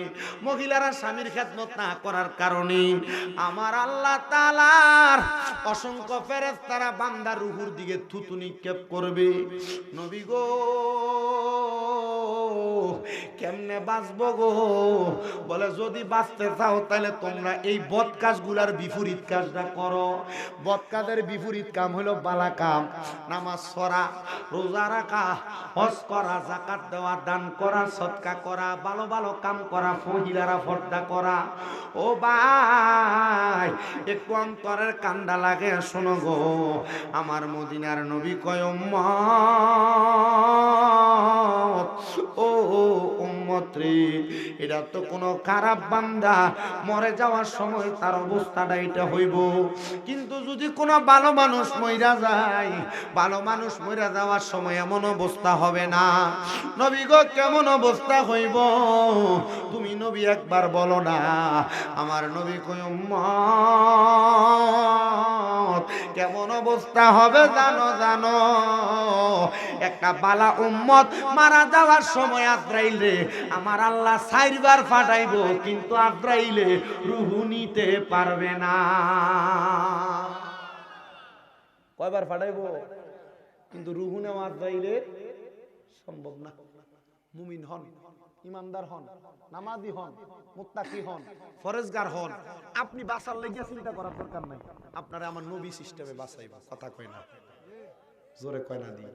মহিলারা স্বামীর খেদমত না করার কারণে আমার আল্লাহ তাআলার অসংখ্য ফেরেশতারা বান্দার রূহের দিকে থুতু নিক্ষেপ করবে। নবী গো কেমনে বাঁচবো গো? বলে যদি বাঁচতে চাও তাহলে তোমরা এই বদ কাজগুলার বিপরীত কাজটা করো। বদ কাজের বিপরীত কাম হলো বালা কাম, নামাজ পড়া, রোজা রাখা, হজ করা, যাকাত দেওয়া, দান করা, সদকা করা, ভালো ভালো কাম করা, মহিলারা পর্দা করা। ও ভাই একটু অন্তরের কান্ডা লাগে, শোনো গো আমার মদিনার নবী কয় উম্মত, ও উম্মত রে, এটা তো কোনো খারাপ বান্দা মরে যাওয়ার সময় তার অবস্থাটা এটা হইব, কিন্তু যদি কোনো ভালো মানুষ মইরা যায়, ভালো মানুষ মইরা যাওয়ার সময় এমন অবস্থা হবে না। নবী গো কেমন অবস্থা হইব তুমি নবী একবার বলো না। আমার নবী কয় উম্মত কেমন অবস্থা হবে জানো? জানো, একটা বালা উম্মত মারা যাওয়ার সময় আজরাইলে আমার আল্লাহ 4 বার ফাটাইব, কিন্তু আজরাইলে রূহ নিতে পারবে না। কয়বার ফাটাইব? কিন্তু রূহ নেওয়া আজরাইলে সম্ভব না। মুমিন হন, ইমানদার হন, নামাজি হন, মুত্তাকি হন, ফরজগার হন, আপনি বাঁচার লেগে চিন্তা করার দরকার নাই। আপনারা আমার নবী সিস্টেমে বাঁচাইবা। কথা কয় না, জোরে কয় না দি।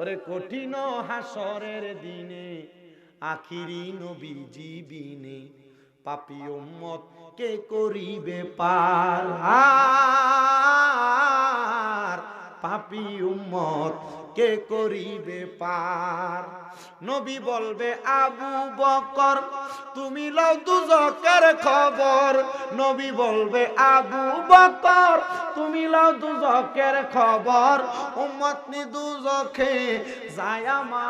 ওরে কঠিন হাসরের দিনে আখিরি নবীজি বিনে পাপী উম্মত কে করিবে পার? পাপী উম্মত কে করিবে পার? নবী বলবে আবু বকর তুমি লও দুজকের খবর। নবী বলবে আবু বকর তুমি লও দুজকের খবর। উম্মত নি দুজকে যায় আমার,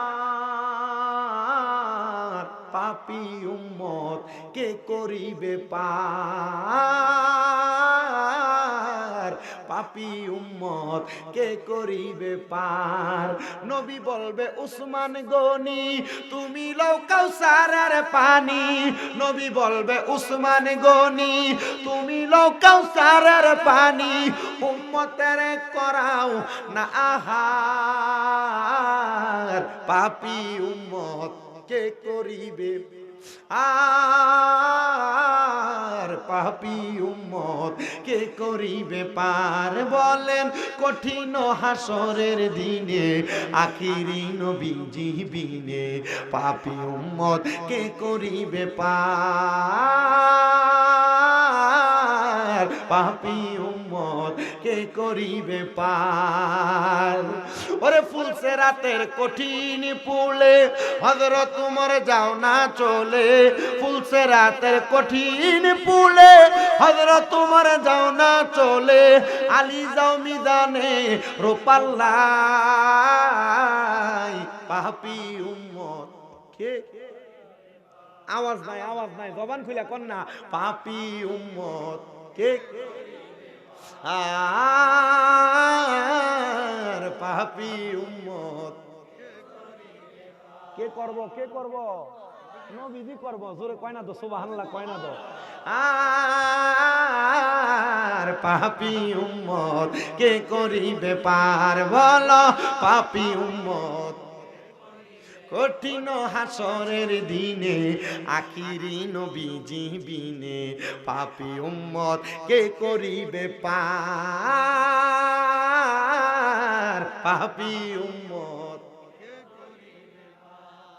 পাপী উম্মত কে করিবে পার? পাপী উম্মত কে করিবে পার? নবী বলবে উসমান গনি তুমি লও কাউসারের পানি। নবী বলবে উসমান গনি তুমি লও কাউসারের পানি। উম্মতের করাও না আহার, পাপী উম্মত কে করিবে আর? পাপী উম্মত কে করিবে পার? বলেন কঠিন হাসরের দিনে আখিরি নবীজি বিনে পাপী উম্মত কে করিবে পার? পাপী উম্মত কে করিবে পার। ওরে ফুলছে রাতের কঠিন পুলে হযরত উমর যাও না চলে, ফুলছে রাতের কঠিন পুলে হযরত উমর যাও না চলে, আলী যাও মিজানে রোপাল্লাই পাপী উম্মত কে। আওয়াজ নাই, আওয়াজ নাই, জবান খুলে কোন না, পাপী উম্মত কে আর পাপী উম্মত কে করব, কে করব, নবীজি করব। জোরে কয় না তো সুবহানাল্লাহ, কয় না তো। আর পাপী উম্মত কে করিবে পার, বলো পাপী উম্মত। কঠিন হাসরের দিনে আখিরি নবীজি বিনে পাপী উম্মত কে করিবে পার, পাপী উম্মত।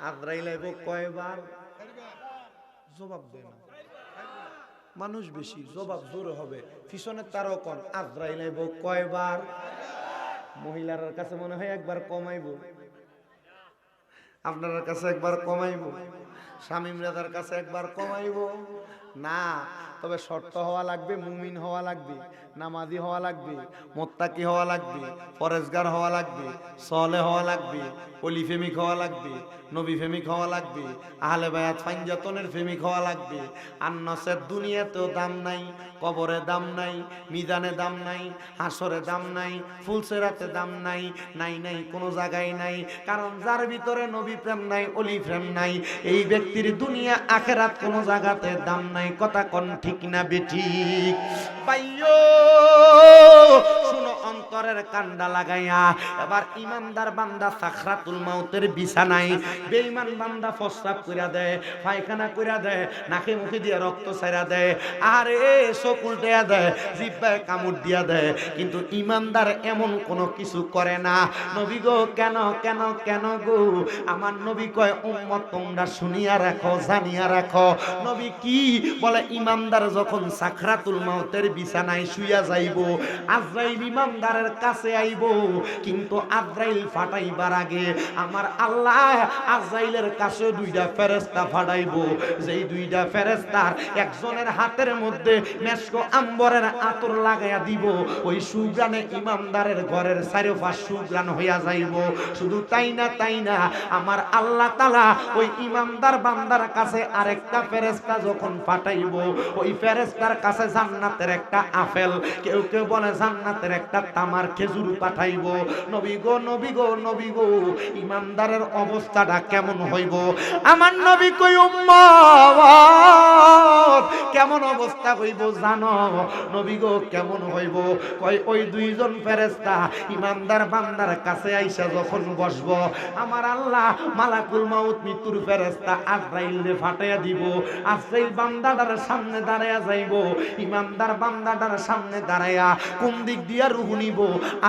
আজরাইল আইব কয়বার, জবাব দেয় না, মানুষ বেশি, জবাব জোর হবে। পিছনের তারও কোন আজরাইল আইব কয়বার। মহিলার কাছে মনে হয় একবার কমাইব, আপনার কাছে একবার কমাইব, শামীম রাজার কাছে একবার কমাইব না। তবে শর্ত হওয়া লাগবে, মুমিন হওয়া লাগবে, নামাজি হওয়া লাগবে, মোত্তাকি হওয়া লাগবে, পরেজগার হওয়া লাগবে, সলে হওয়া লাগবে, অলি ফেমিক হওয়া লাগবে, নবী ফেমিক হওয়া লাগবে, আহলে বায়াত ফাইনজাতনের ফেমিক হওয়া লাগবে। আর নসের দুনিয়াতেও দাম নাই, কবরে দাম নাই, মিজানে দাম নাই, হাসরে দাম নাই, ফুলসেরাতে দাম নাই, নাই নাই কোনো জায়গায় নাই। কারণ যার ভিতরে নবী প্রেম নাই, অলি প্রেম নাই, এই ব্যক্তির দুনিয়া আখেরাত কোনো জায়গাতে দাম নাই। কথা কোন ঠিক না বেঠিক? পাইও শুনো অন্তরের কান্ডা লাগাইয়া। এবার ইমানদার বান্দা সাকরাতুল মাউতের বিছানায়, বেঈমান বান্দা প্রস্রাব কইরা দেয়, পায়খানা কইরা দেয়, নাকে মুখে দিয়ে রক্ত ছাইরা দেয়, আরে চোখ উল্টাইয়া দেয়, জিহ্বায় কামড় দিয়া দেয়, কিন্তু ইমানদার এমন কোনো কিছু করে না। নবী গো কেন কেন কেন গো? আমার নবী কয় উম্মত তোমরা শুনিয়া রাখো, জানিয়া রাখো। নবী কি বলে? ইমানদার যখন সাকরাতুল মাউতের বিছানায় শুইয়া যাইব, আজরাইল ইমানদারের কাছে আইব, কিন্তু আজরাইল ফাটাইবার আগে আমার আল্লাহ আজরাইলের কাছে দুইটা ফেরেশতা ফাটাইব। যেই দুইটা ফেরেশতার একজনের হাতের মধ্যে মেশকো আম্বরের আতর লাগাইয়া দিব, ওই সুগ্রানে ইমানদারের ঘরের চারপাশ সুগ্রান হইয়া যাইব। শুধু তাই না, তাই না, আমার আল্লাহ তাআলা ওই ইমানদার বান্দার কাছে আরেকটা ফেরেশতা যখন পাঠাইব, ওই ফেরেশতার কাছে জান্নাতের একটা আপেল, কেউ কেউ বলে জান্নাতের একটা তামার খেজুর পাঠাইব। নবী গো, নবী গো, নবী গো, ইমানদারের অবস্থাটা কেমন হইব? আমার নবী কই উম্মত কেমন অবস্থা হইব জানো? নবী গো কেমন হইব? কয় ওই দুইজন ফেরেশতা ইমানদার বান্দার কাছে আইসা যখন বসবো, আমার আল্লাহ মালাকুল মাউত মৃত্যুর ফেরেশতা আজরাইলে ফাটাইয়া দিব। আজরাইল বান্দাটার সামনে দাঁড়ায়া যাইব, ইমানদার বান্দাটার সামনে দাঁড়ায়া কোন দিক দিয়া রূহ নিব,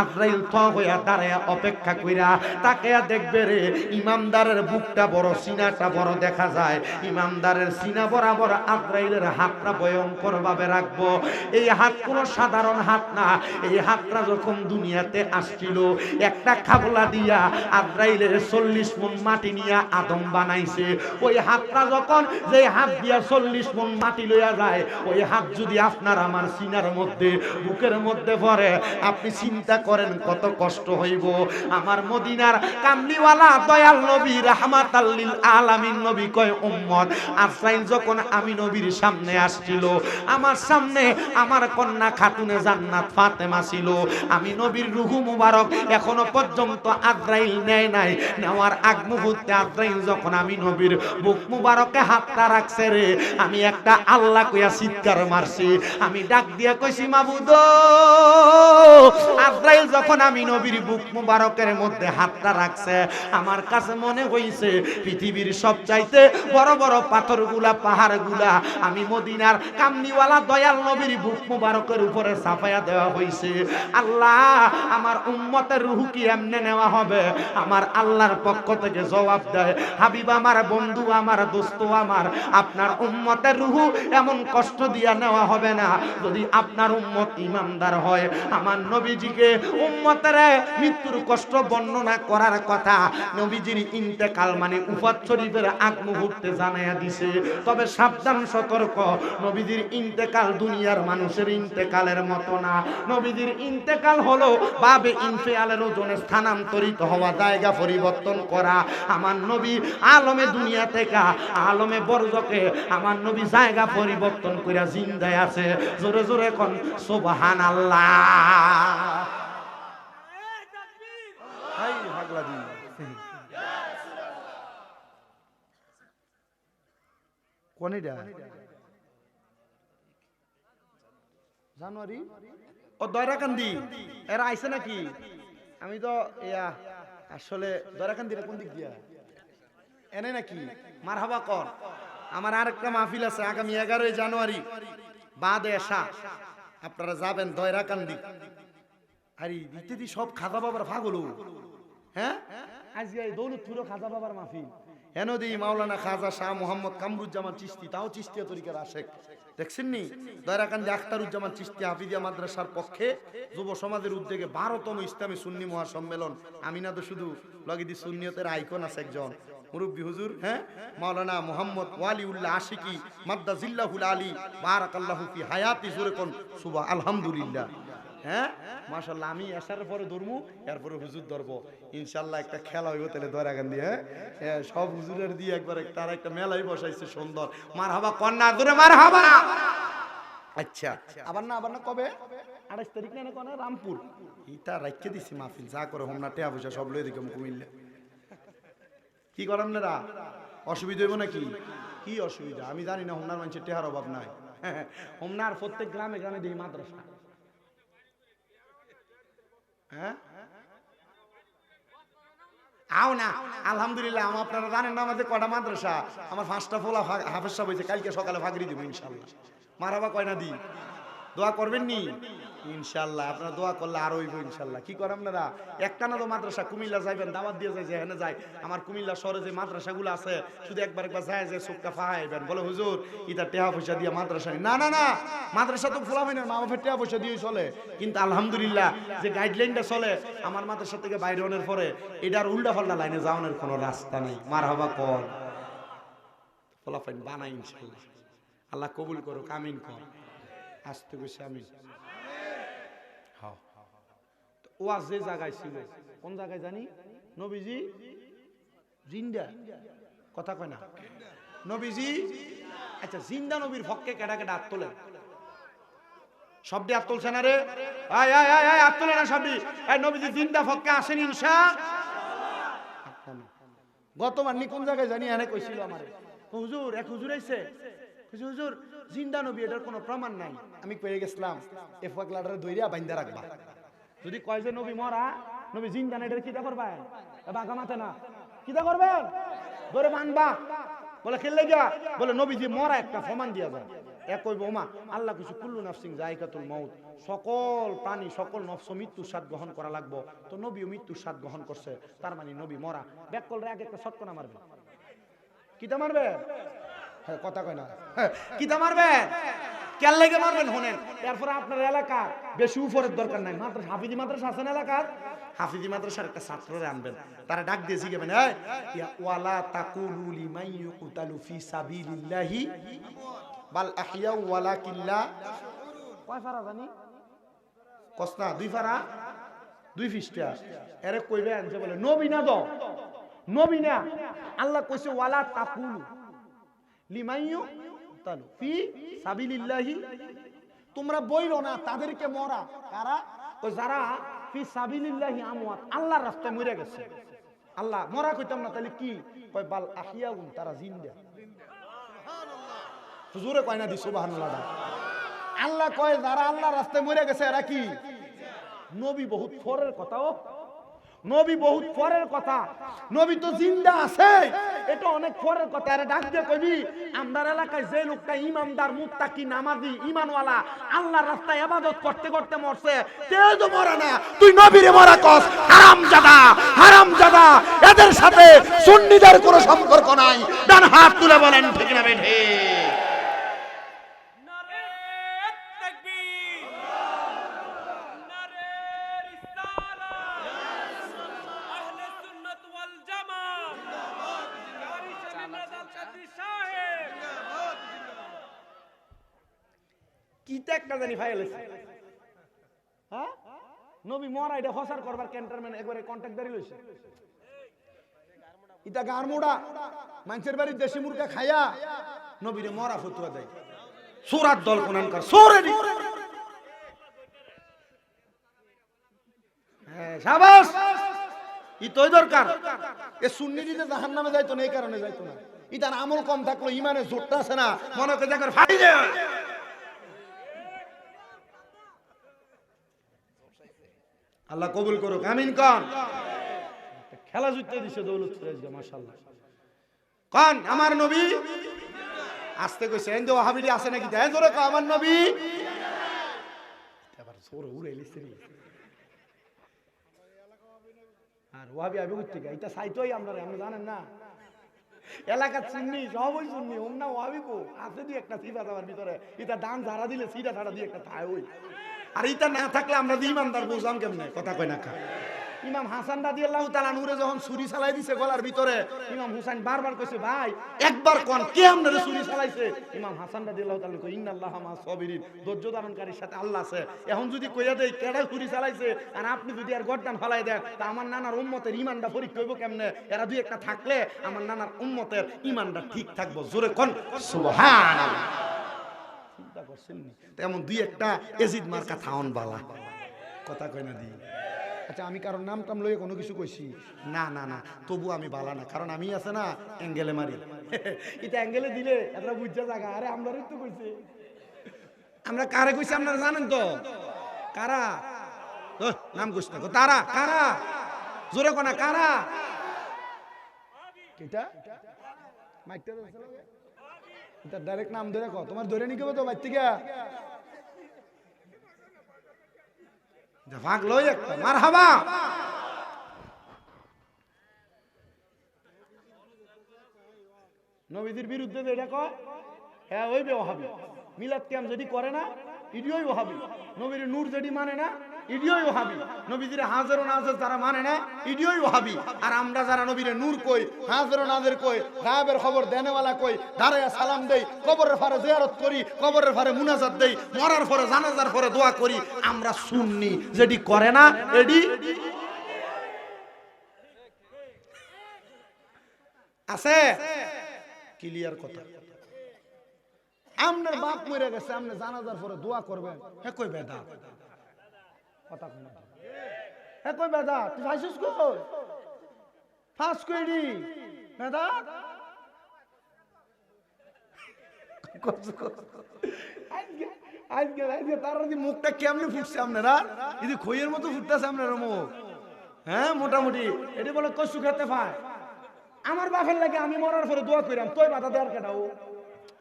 আজরাইল থ হইয়া দাঁড়ায়া অপেক্ষা কইরা তাকায়া দেখবে রে, ইমানদারের বুকটা বড়, সিনাটা বড় দেখা যায়। ইমানদারের সিনা বরাবর আজরাইলের হাতটা ভয়ঙ্কর ভাবে রাখবো। এই হাত কোনো সাধারণ হাত না। এই হাতটা যখন দুনিয়াতে আসছিল, একটা খাবলা দিয়া আজরাইলের 40 মণ মাটি নিয়া আদম বানাইছে। ওই হাতটা যখন, যে হাত দিয়া 40 মণ মাটি লইয়া যায়, ওই হাত যদি আপনার আমার সিনার মধ্যে, বুকের মধ্যে পড়ে, আপনি চিন্তা করেন কত কষ্ট হইব। আমার মদিনার কামলিওয়ালা দয়াল নবী রাহমাতাল লিল আলামিন নবী কয় উম্মত আজরাইল যখন আমি নবীর সামনে আসছিল, আমার সামনে আমার কন্যা খাতুনে জান্নাত ফাতেমা ছিল। আমি নবীর রূহ মুবারক এখনো পর্যন্ত আজরাইল নেয় নাই। নেওয়ার আগ মুহূর্তে আজরাইল যখন আমি নবীর বুক মুবারকে হাতটা রাখছে রে, আমি একটা আল্লাহ কইয়া চিৎকার মারছি। আমি ডাক দিয়া কইছি মাবুদ, আজরাইল যখন আমি নবীর বুক মুবারকের মধ্যে হাতটা রাখছে, আমার কাছে মনে হইছে পৃথিবীর সবচাইতে বড় বড় পাথরগুলা, পাহাড়গুলা আমি মদিনার কামনিওয়ালা দয়াল নবীর বুক মুবারকের উপরে চাপাইয়া দেওয়া হইছে। আল্লাহ, আমার উম্মতের রূহ কি এমনে নেওয়া হবে? আমার আল্লাহর পক্ষ থেকে জবাব দেয়, হাবিব আমার, বন্ধু আমার, দোস্ত আমার, আপনার উম্মতের রূহ এমন কষ্ট দিয়া নেওয়া হবে না। যদি আপনার উম্মত ইমানদার হয়, আমার নবীজিকে উম্মতের মৃত্যুর কষ্ট বর্ণনা করার কথা নবীজির ইন্তেকাল মানে উফাত শরীফের আগ মুহূর্তে জানাইয়া দিছে। তবে সাবধান সতর্ক, নবীজির ইন্তেকাল দুনিয়ার মানুষের ইন্তেকালের মতো না। নবীজির ইন্তেকাল হলো বাবে ইনফিয়ালের ওজনে স্থানান্তরিত হওয়া, জায়গা পরিবর্তন করা। আমার নবী আলমে দুনিয়া থেকে আলমে বরজকে আমার নবী জায়গা পরিবর্তন কইরা জিন্দায় আছে। জোরে জোরে কোন সুবহানাল্লাহ। হাই পাগলা দি কোনটা জানুয়ারি ও দয়রাকান্দি এরা আইছে নাকি? আমি তো আসলে দয়রাকান্দিরা কোন দিক দিয়া এনে নাকি? মারহাবা কর। আমার আরেকটা মাহফিল আছে আগামী 11 জানুয়ারি বাদে এসা, আপনারা যাবেন দয়রাকান্দি। আরে ইত্যাদি সব খাজা বাবার পাগল। হ্যাঁ, আজকে দৌলতপুরও খাজা বাবার মাহফিল। হেন দি মাওলানা খাজা শাহ মোহাম্মদ কামরুজ্জামান চিশতি, তাও চিশতিয়া তরিকার আশেক, দেখছেন নি? দয়রাকান্দি আখতারুজ্জামান চিশতি হাফিজিয়া মাদ্রাসার পক্ষে যুব সমাজের উদ্যোগে 12তম ইসলামী সুন্নি মহাসম্মেলন। আমি না তো শুধু লগিদি সুন্নিয়তের আইকন আছে একজন মুরব্বী হুজুর, হ্যাঁ, মাওলানা মোহাম্মদ ওয়ালিউল্লাহ আশিকি মাদ্দাজিল্লাহুল আলী বারাকাল্লাহু ফি হায়াতি। জোরে কোন সুবহান আলহামদুলিল্লাহ। হ্যাঁ মাশাআল্লাহ। আমি আসার পরে ধরমু, এরপরে হুজুর ধরবো ইনশাআল্লাহ। একটা খেলা হইব তাহলে দয়রাকান্দি। হ্যাঁ, সব হুজুরের দিয়ে একবার তার একটা মেলাই বসাইছে সুন্দর। মারহাবা কন্যা দূরে মারহাবা। আচ্ছা, আবার না কবে? 28 তারিখ না কোন রামপুর ইটা রাখিয়ে দিছি মাহফিল। যা করে হোমনা টেয়া পয়সা সব লই দিকে কুমিল্লা। কি করাম না? অসুবিধা হইব নাকি? কি অসুবিধা? আমি জানি না, হোমনার মানুষের টেহার অভাব নাই। হোমনার প্রত্যেক গ্রামে গ্রামে দেখি মাদ্রাসা। হ্যাঁ, আও না আলহামদুলিল্লাহ। আপনারা জানেন না আমাদের কটা মাদ্রাসা? আমার 5টা ফোলা হাফেজ সাহেব হয়েছে, কালকে সকালে ফাগরি দিব ইনশাআল্লাহ। মারহাবা কয় না দি? দোয়া করবেন নি ইনশাআল্লাহ। আপনারা দোয়া করলে আরো হইব ইনশাআল্লাহ। কি করেন আপনারা? একটা না তো মাদ্রাসা কুমিল্লা যাইবেন, দাওয়াত দিয়ে যায় যেখানে যায়। আমার কুমিল্লা শহরে যে মাদ্রাসাগুলো আছে শুধু একবার যায় যে চোখটা ফাহাইবেন, বলে হুজুর ইটা টেহা পয়সা দিয়ে মাদ্রাসা না না না, মাদ্রাসা তো খোলা হয় না, মা বাপের টেহা পয়সা দিয়ে চলে। কিন্তু আলহামদুলিল্লাহ যে গাইডলাইনটা চলে আমার মাদ্রাসা থেকে বাইরে হওয়ার পরে এটার উল্টা পাল্টা লাইনে যাওয়ানোর কোনো রাস্তা নেই। মারহাবা কর ফলাফাইন বানাই ইনশাআল্লাহ। আল্লাহ কবুল করো, আমিন কর। আসতে বসে আমিন। ওয়াজ যে জায়গায় ছিল, কোন জায়গায় জানি? নবীজি জিন্দা, কথা কয় না নবীজি। আচ্ছা, জিন্দা নবীর পক্ষে কেডা কেডা হাত তোলেন? সবটি হাত তুলছে না রে? আয় আয় আয় আয়, হাত তোলে না সবটি। এই নবীজি জিন্দা পক্ষে আসেন ইনশাআল্লাহ। গতবার নি কোন জায়গায় জানি এনে কইছিল আমারে, হুজুর এক হুজুর আইছে, হুজুর জিন্দা নবী, এটার কোনো প্রমাণ নাই। আমি পেয়ে গেছিলাম এ ফাগলাটারে ধইরা বাইন্দা রাখবা। যদি কয় যে নবী মরা, নবী জিন্দা না, এটার কিটা করবেন? বাঁকা মাথা না, কিটা করবেন? ধরে বানবা। বলে খেললে গিয়া, বলে নবীজি মরা একটা প্রমাণ দিয়া যায়। এক কইব ওমা আল্লাহ কিছু কুল্লু নাফসিন যায়কাতুল মাউত, সকল প্রাণী সকল নফস মৃত্যুর স্বাদ গ্রহণ করা লাগবো। তো নবীও মৃত্যুর স্বাদ গ্রহণ করছে, তার মানে নবী মরা। ব্যাক করলে আগে একটা শতকনা মারবে। কিটা মারবে? হ্যাঁ, কথা কয় না। কিটা মারবে? কেন লেগে মারবেন হোনেন। এরপরে আপনার এলাকা বেশি উপরের দরকার নাই, মাদ্রাসা হাফিজি মাদ্রাসা আছেন এলাকার, হাফিজি মাদ্রাসার একটা ছাত্ররে আনবেন, তারা ডাক দিয়ে জিজ্ঞাবেন, ওয়ালা তাকুলু লিমান ইউকতালু ফি সাবিলিল্লাহি বাল আহইয়া ওয়ালাকিল্লা। কয় ফারা জানি? কসনা 2 ফারা 2 পৃষ্ঠা। এরে কইবেন যে বলে নবী না দাও, নবী না। আল্লাহ কইছে ওয়ালা তাকুলু লিমান ইউকতালু ফি সাবিলিল্লাহি, তোমরা বইলো না তাদেরকে মরা। কারা? ওই যারা ফি সাবিলিল্লাহি আমওয়াত, আল্লাহর রাস্তায় মরে গেছে। আল্লাহ মরা কইতাম না, তাহলে কি কয়? বাল আহইয়াউন, তারা জিন্দা। সুবহানাল্লাহ, হুজুরে কয় না দি সুবহানাল্লাহ। আল্লাহ কয় যারা আল্লাহর রাস্তায় মরে গেছে এরা কি? নবী বহুত পরের কথা। ও নবী বহুত পরের কথা, নবী তো জিন্দা আছে, এটা অনেক পরের কথা। আরে ডাক দিয়ে কইবি আমদার এলাকায় যে লোকটা ইমানদার মুত্তাকি নামাজি ঈমানওয়ালা আল্লাহর রাস্তায় ইবাদত করতে করতে মরছে, তেও তো মরে না, তুই নবীরে মরা কস। হারামজাদা হারামজাদা, এদের সাথে সুন্নিদের কোনো সম্পর্ক নাই। ডান হাত তুলে বলেন ঠিক না বেঠে? কিতা একটা জানি ফাইল আছে হ্যাঁ নবী মরা এটা ফসার করবার ক্যান্টারম্যান একবারে কন্ট্রাক্টদারি লইছে ইটা গারমোড়া মানুষের বাড়ি দেশি মুরগা খায়া নবীরে মরা ফতুয়া দেয় সূরাত দল কোনানকার সূরেরই হ্যাঁ শাবাশ ইতই দরকার এ সুন্নিতে জাহান্নামে যাইতো না এই কারণে যাইতো না ইতার আমল কম থাকলো ইমানের জোরটা আছে না মনে করে দেখেন ফাটি দে আল্লাহ কবুল করুক আমিন কোন খেলা জিততে দিছে দৌলত ফিরোজকে মাশাআল্লাহ কোন আমার নবী আস্তে কইছে এন্ড ওয়াহাবিটি আছে নাকি দেন জোরে কো আমার নবী এবার জোরে উড়ে লিছে রে আর ওয়াহাবি আবে উঠতে গা এটা সাইতই আমরা জানেন না এলাকা সুন্নি সবই সুন্নি ওম না ওয়াহাবি কো আছে দি একটা সিফাত আমার ভিতরে এটা দান ঝাড়া দিলে সিধা ঝাড়া দিয়ে একটা থায় ওই আর এটা না থাকলে আমরা ইমানদার বুঝাম কেমনে কথা কয় না কা ইমাম হাসান রাদিয়াল্লাহু তাআলা নূরে যখন ছুরি চালাই দিছে গলার ভিতরে ইমাম হুসাইন বারবার কইছে ভাই একবার কোন কে আপনারে ছুরি চালাইছে ইমাম হাসান রাদিয়াল্লাহু তাআলা কই ইন্নাল্লাহা মা সাবিরিন ধৈর্য ধারণকারীর সাথে আল্লাহ আছে এখন যদি কইয়া দেই কেডা ছুরি চালাইছে আর আপনি যদি আর গর্দান ফলাই দেন তা আমার নানার উম্মতের ঈমানটা পরীক্ষা হইব কেমনে এরা দুই একটা থাকলে আমার নানার উম্মতের ঈমানটা ঠিক থাকবো জোরে কোন সুবহানাল্লাহ চিন্তা করছেন তেমন দুই একটা এজিদ মার্কা থাউন বালা কথা কই না দি আচ্ছা আমি কারণ নাম টাম লইয়ে কোনো কিছু কইছি না না না তবু আমি বালা না কারণ আমি আছে না অ্যাঙ্গেলে মারি এটা অ্যাঙ্গেলে দিলে এটা বুঝা জায়গা আরে আমরাই তো কইছে আমরা কারে কইছি আপনারা জানেন তো কারা নাম কইছ না তারা কারা জোরে কোনা কারা কিটা মাইকটা ধরছে লাগে এটা ডাইরেক্ট নাম ধরে কও তোমার ধরে নিকেও তো বাইতে গিয়া ভাগ লই একটা মারহাবা নবীদের বিরুদ্ধে এটা কয় হ্যাঁ ওই ওয়াহাবি মিলাদ কিয়াম যদি করে না ইডিওই ওয়াহাবি নবীর নূর যদি মানে না ইডিওই ওয়াহাবি নবীদের হাজার ও নাজর যারা মানে না ইডিওই ওয়াহাবি আর আমরা যারা নবীর নূর কই হাজার ও নাজর কই গায়েবের খবর দেনেওয়ালা কই দাঁড়ায়া সালাম দেই কবরের ফারে জিয়ারত করি কবরের ফারে মুনাজাত দেই মরার পরে জানাজার পরে দোয়া করি আমরা সুন্নি যেটি করে না এডি আছে ক্লিয়ার কথা আপনার বাপ মরে গেছে আপনি জানাজার পরে দোয়া করবেন হে কই বেদা কথা কই না হে কই বেদা তুই ফাইছিস কই ফাস কইডি বেদা আজকে তার মুখটা কেমনে ফুটছে আপনারা যদি খইয়ের মতো ফুটতেছে আপনার মুখ হ্যাঁ মোটামুটি এটি বলে কচু খেতে পায় আমার বাপের লাগে আমি মরার পরে দোয়া কইরাম তোই বাধা দেওয়ার কেটাও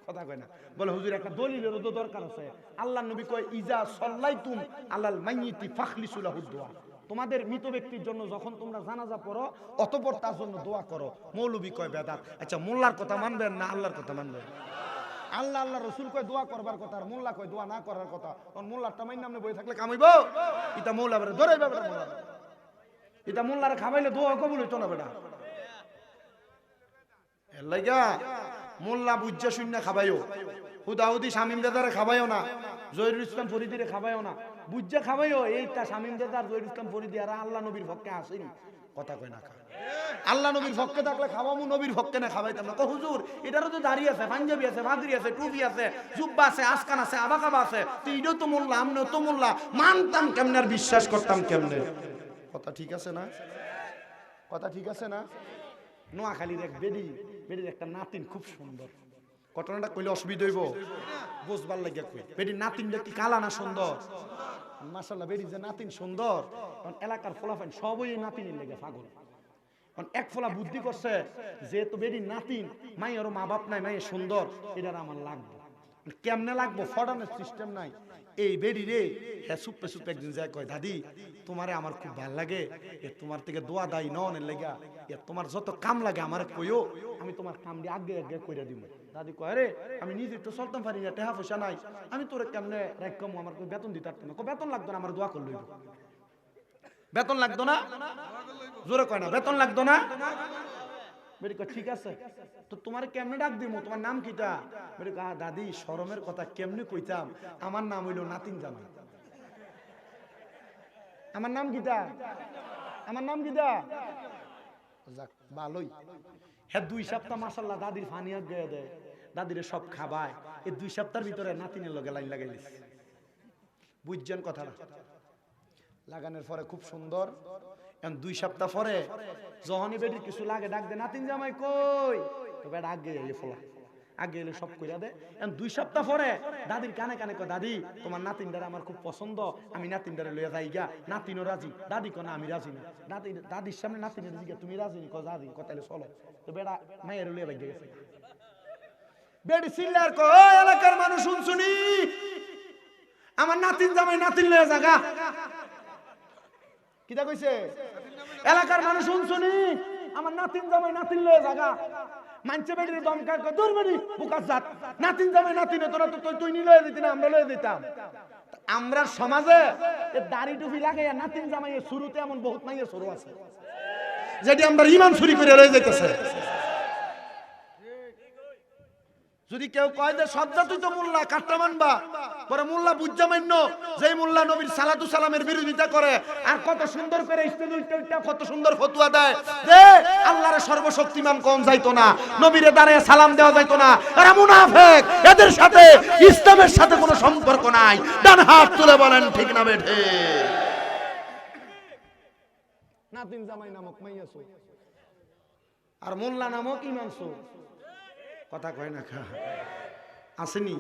কথা কয় না বলে হুজুর একটা দলিলেরও তো দরকার আছে আল্লাহ নবী কয় ইজা সাল্লাইতুম আলাল মাইয়িতি ফাখলিসু লাহু দুআ তোমাদের মৃত ব্যক্তির জন্য যখন তোমরা জানাজা পড়ো অতঃপর তার জন্য দোয়া করো মৌলবী কয় বেদাত আচ্ছা মোল্লার কথা মানবেন না আল্লাহর কথা মানবেন আল্লাহ আল্লাহ রসুল কয় দোয়া করবার কথা আর মোল্লা কয় দোয়া না করার কথা তখন মোল্লারটা মাইন নামনে বই থাকলে কামাইব ইটা মোল্লা বেড়ে ধরে বেড়ে মোল্লা এটা মোল্লারে খাবাইলে দোয়া কবুল হইতো না বেটা এর লাগা মোল্লা বুজ্জা শূন্য খাবাইও হুদাহুদি শামীম দাদারে খাবাইও না জহিরুল ইসলাম ফরিদিরে খাবাইও না বুজ্জা খাবাইও এইটা শামীম দাদার জহিরুল ইসলাম ফরিদি আর আল্লাহ নবীর পক্ষে আসেনি কথা কয় না আল্লাহ নবীর পক্ষে থাকলে খাওয়ামু নবীর পক্ষে না খাবাইতাম না হুজুর এটারও তো দাড়ি আছে পাঞ্জাবি আছে ভাদরি আছে টুপি আছে জুব্বা আছে আসকান আছে আবাকাবা আছে তো এটাও তো মোল্লা আমনেও তো মোল্লা মানতাম কেমনে আর বিশ্বাস করতাম কেমনে কথা ঠিক আছে না কথা ঠিক আছে না নোয়াখালীর এক বেডির একটা নাতিন খুব সুন্দর ঘটনাটা কইলে অসুবিধা হইব বুঝবার লাগে কই বেডির নাতিনটা কি কালা না সুন্দর মাশাআল্লাহ বেডির যে নাতিন সুন্দর কারণ এলাকার ফলাফল সবই এই নাতিনের লেগে পাগল কারণ এক ফলা বুদ্ধি করছে যেহেতু বেডির নাতিন মাইয়েরও মা বাপ নাই মাইয়ের সুন্দর এটার আমার লাগবে কেমনে লাগবো ফডানোর সিস্টেম নাই এই বেডি রে হ্যাঁ সুপে সুপে একদিন যায় কয় দাদি তোমারে আমার খুব ভাল লাগে তোমার থেকে দোয়া দাই ননের লেগা তোমার যত কাম লাগে আমার কইও আমি তোমার কাম দিয়ে আগে আগে কইরা দিব দাদি কয় রে আমি নিজে তো চলতাম পারি না টাকা পয়সা নাই আমি তোরে কেমনে রাখকাম আমার কই বেতন দিতে পারতাম না কই বেতন লাগতো না আমার দোয়া করলই বেতন লাগতো না জোরে কয় না বেতন লাগতো না বেটি কয় ঠিক আছে, তো তোমার কেমনে ডাক দিমু, তোমার নাম কিটা? বেটি কয় দাদি শরমের কথা কেমনে কইতাম, আমার নাম হইল নাতিন জামাই। আমার নাম কিটা? আমার নাম কিটা? যাক ভালোই। হ্যাঁ 2 সপ্তাহ মাশাআল্লাহ দাদির ফানিয়াত গয়ে দেয়, দাদিরে সব খাবায়। এই 2 সপ্তাহের ভিতরে নাতিনের লগে লাইন লাগাই দিছে। বুঝছেন কথাটা? লাগানোর পরে খুব সুন্দর। এখন 2 সপ্তাহ পরে যখনই বেটির কিছু লাগে ডাক দে, নাতিন জামাই কই? তো বেটা আগে এলে ফলা, আগে এলে সব কইরা দে। এখন 2 সপ্তাহ পরে দাদির কানে কানে কয় দাদি তোমার নাতিনটারে আমার খুব পছন্দ, আমি নাতিনটারে লইয়া যাই গা। নাতিনও রাজি। দাদি কয় না আমি রাজি না। দাদির সামনে নাতিনের জিজ্ঞা তুমি রাজি নি? কয় রাজি। কয় তাইলে চলো। তো বেটা মায়ের লইয়া বাইকে গেছে। বেটি চিল্লার কয় ওই এলাকার মানুষ শুনছুনি, আমার নাতিন জামাই নাতিন লইয়া জাগা। কিটা কইছে? এলাকার মানুষ শুনছুনি, আমার নাতিন জামাই নাতিন লইয়া জাগা। মানছে বেটির দমকার কয় দূর বেটি বুকাস জাত, নাতিন জামাই নাতিনে তোরা তো তুই নি লইয়া দিতি না, আমরা লইয়া দিতাম। আমরা সমাজে এ দাড়ি টুপি লাগাইয়া নাতিন জামাইয়ের শুরুতে এমন বহুত মাইয়া শুরু আছে যেটি আমরা ইমান চুরি করে লয়ে যাইতেছে। যদি কেউ কয় যে সজ্জা তুই তো মোল্লা কাটটা মানবা, পরে মোল্লা বুঝা মান্য, যেই মোল্লা নবীর সালাতু সালামের বিরোধিতা করে আর কত সুন্দর করে ইস্তেদুলটা কত সুন্দর ফতোয়া দেয় যে আল্লাহর সর্বশক্তিমান কোন যাইতো না, নবীরে দাঁড়ায় সালাম দেওয়া যাইতো না, এরা মুনাফিক, এদের সাথে ইসলামের সাথে কোনো সম্পর্ক নাই। ডান হাত তুলে বলেন ঠিক না বেঠে? নাতিন জামাই নামক মাইয়াছো আর মোল্লা নামক ইমানছো, কথা কয় না খা আসেনি।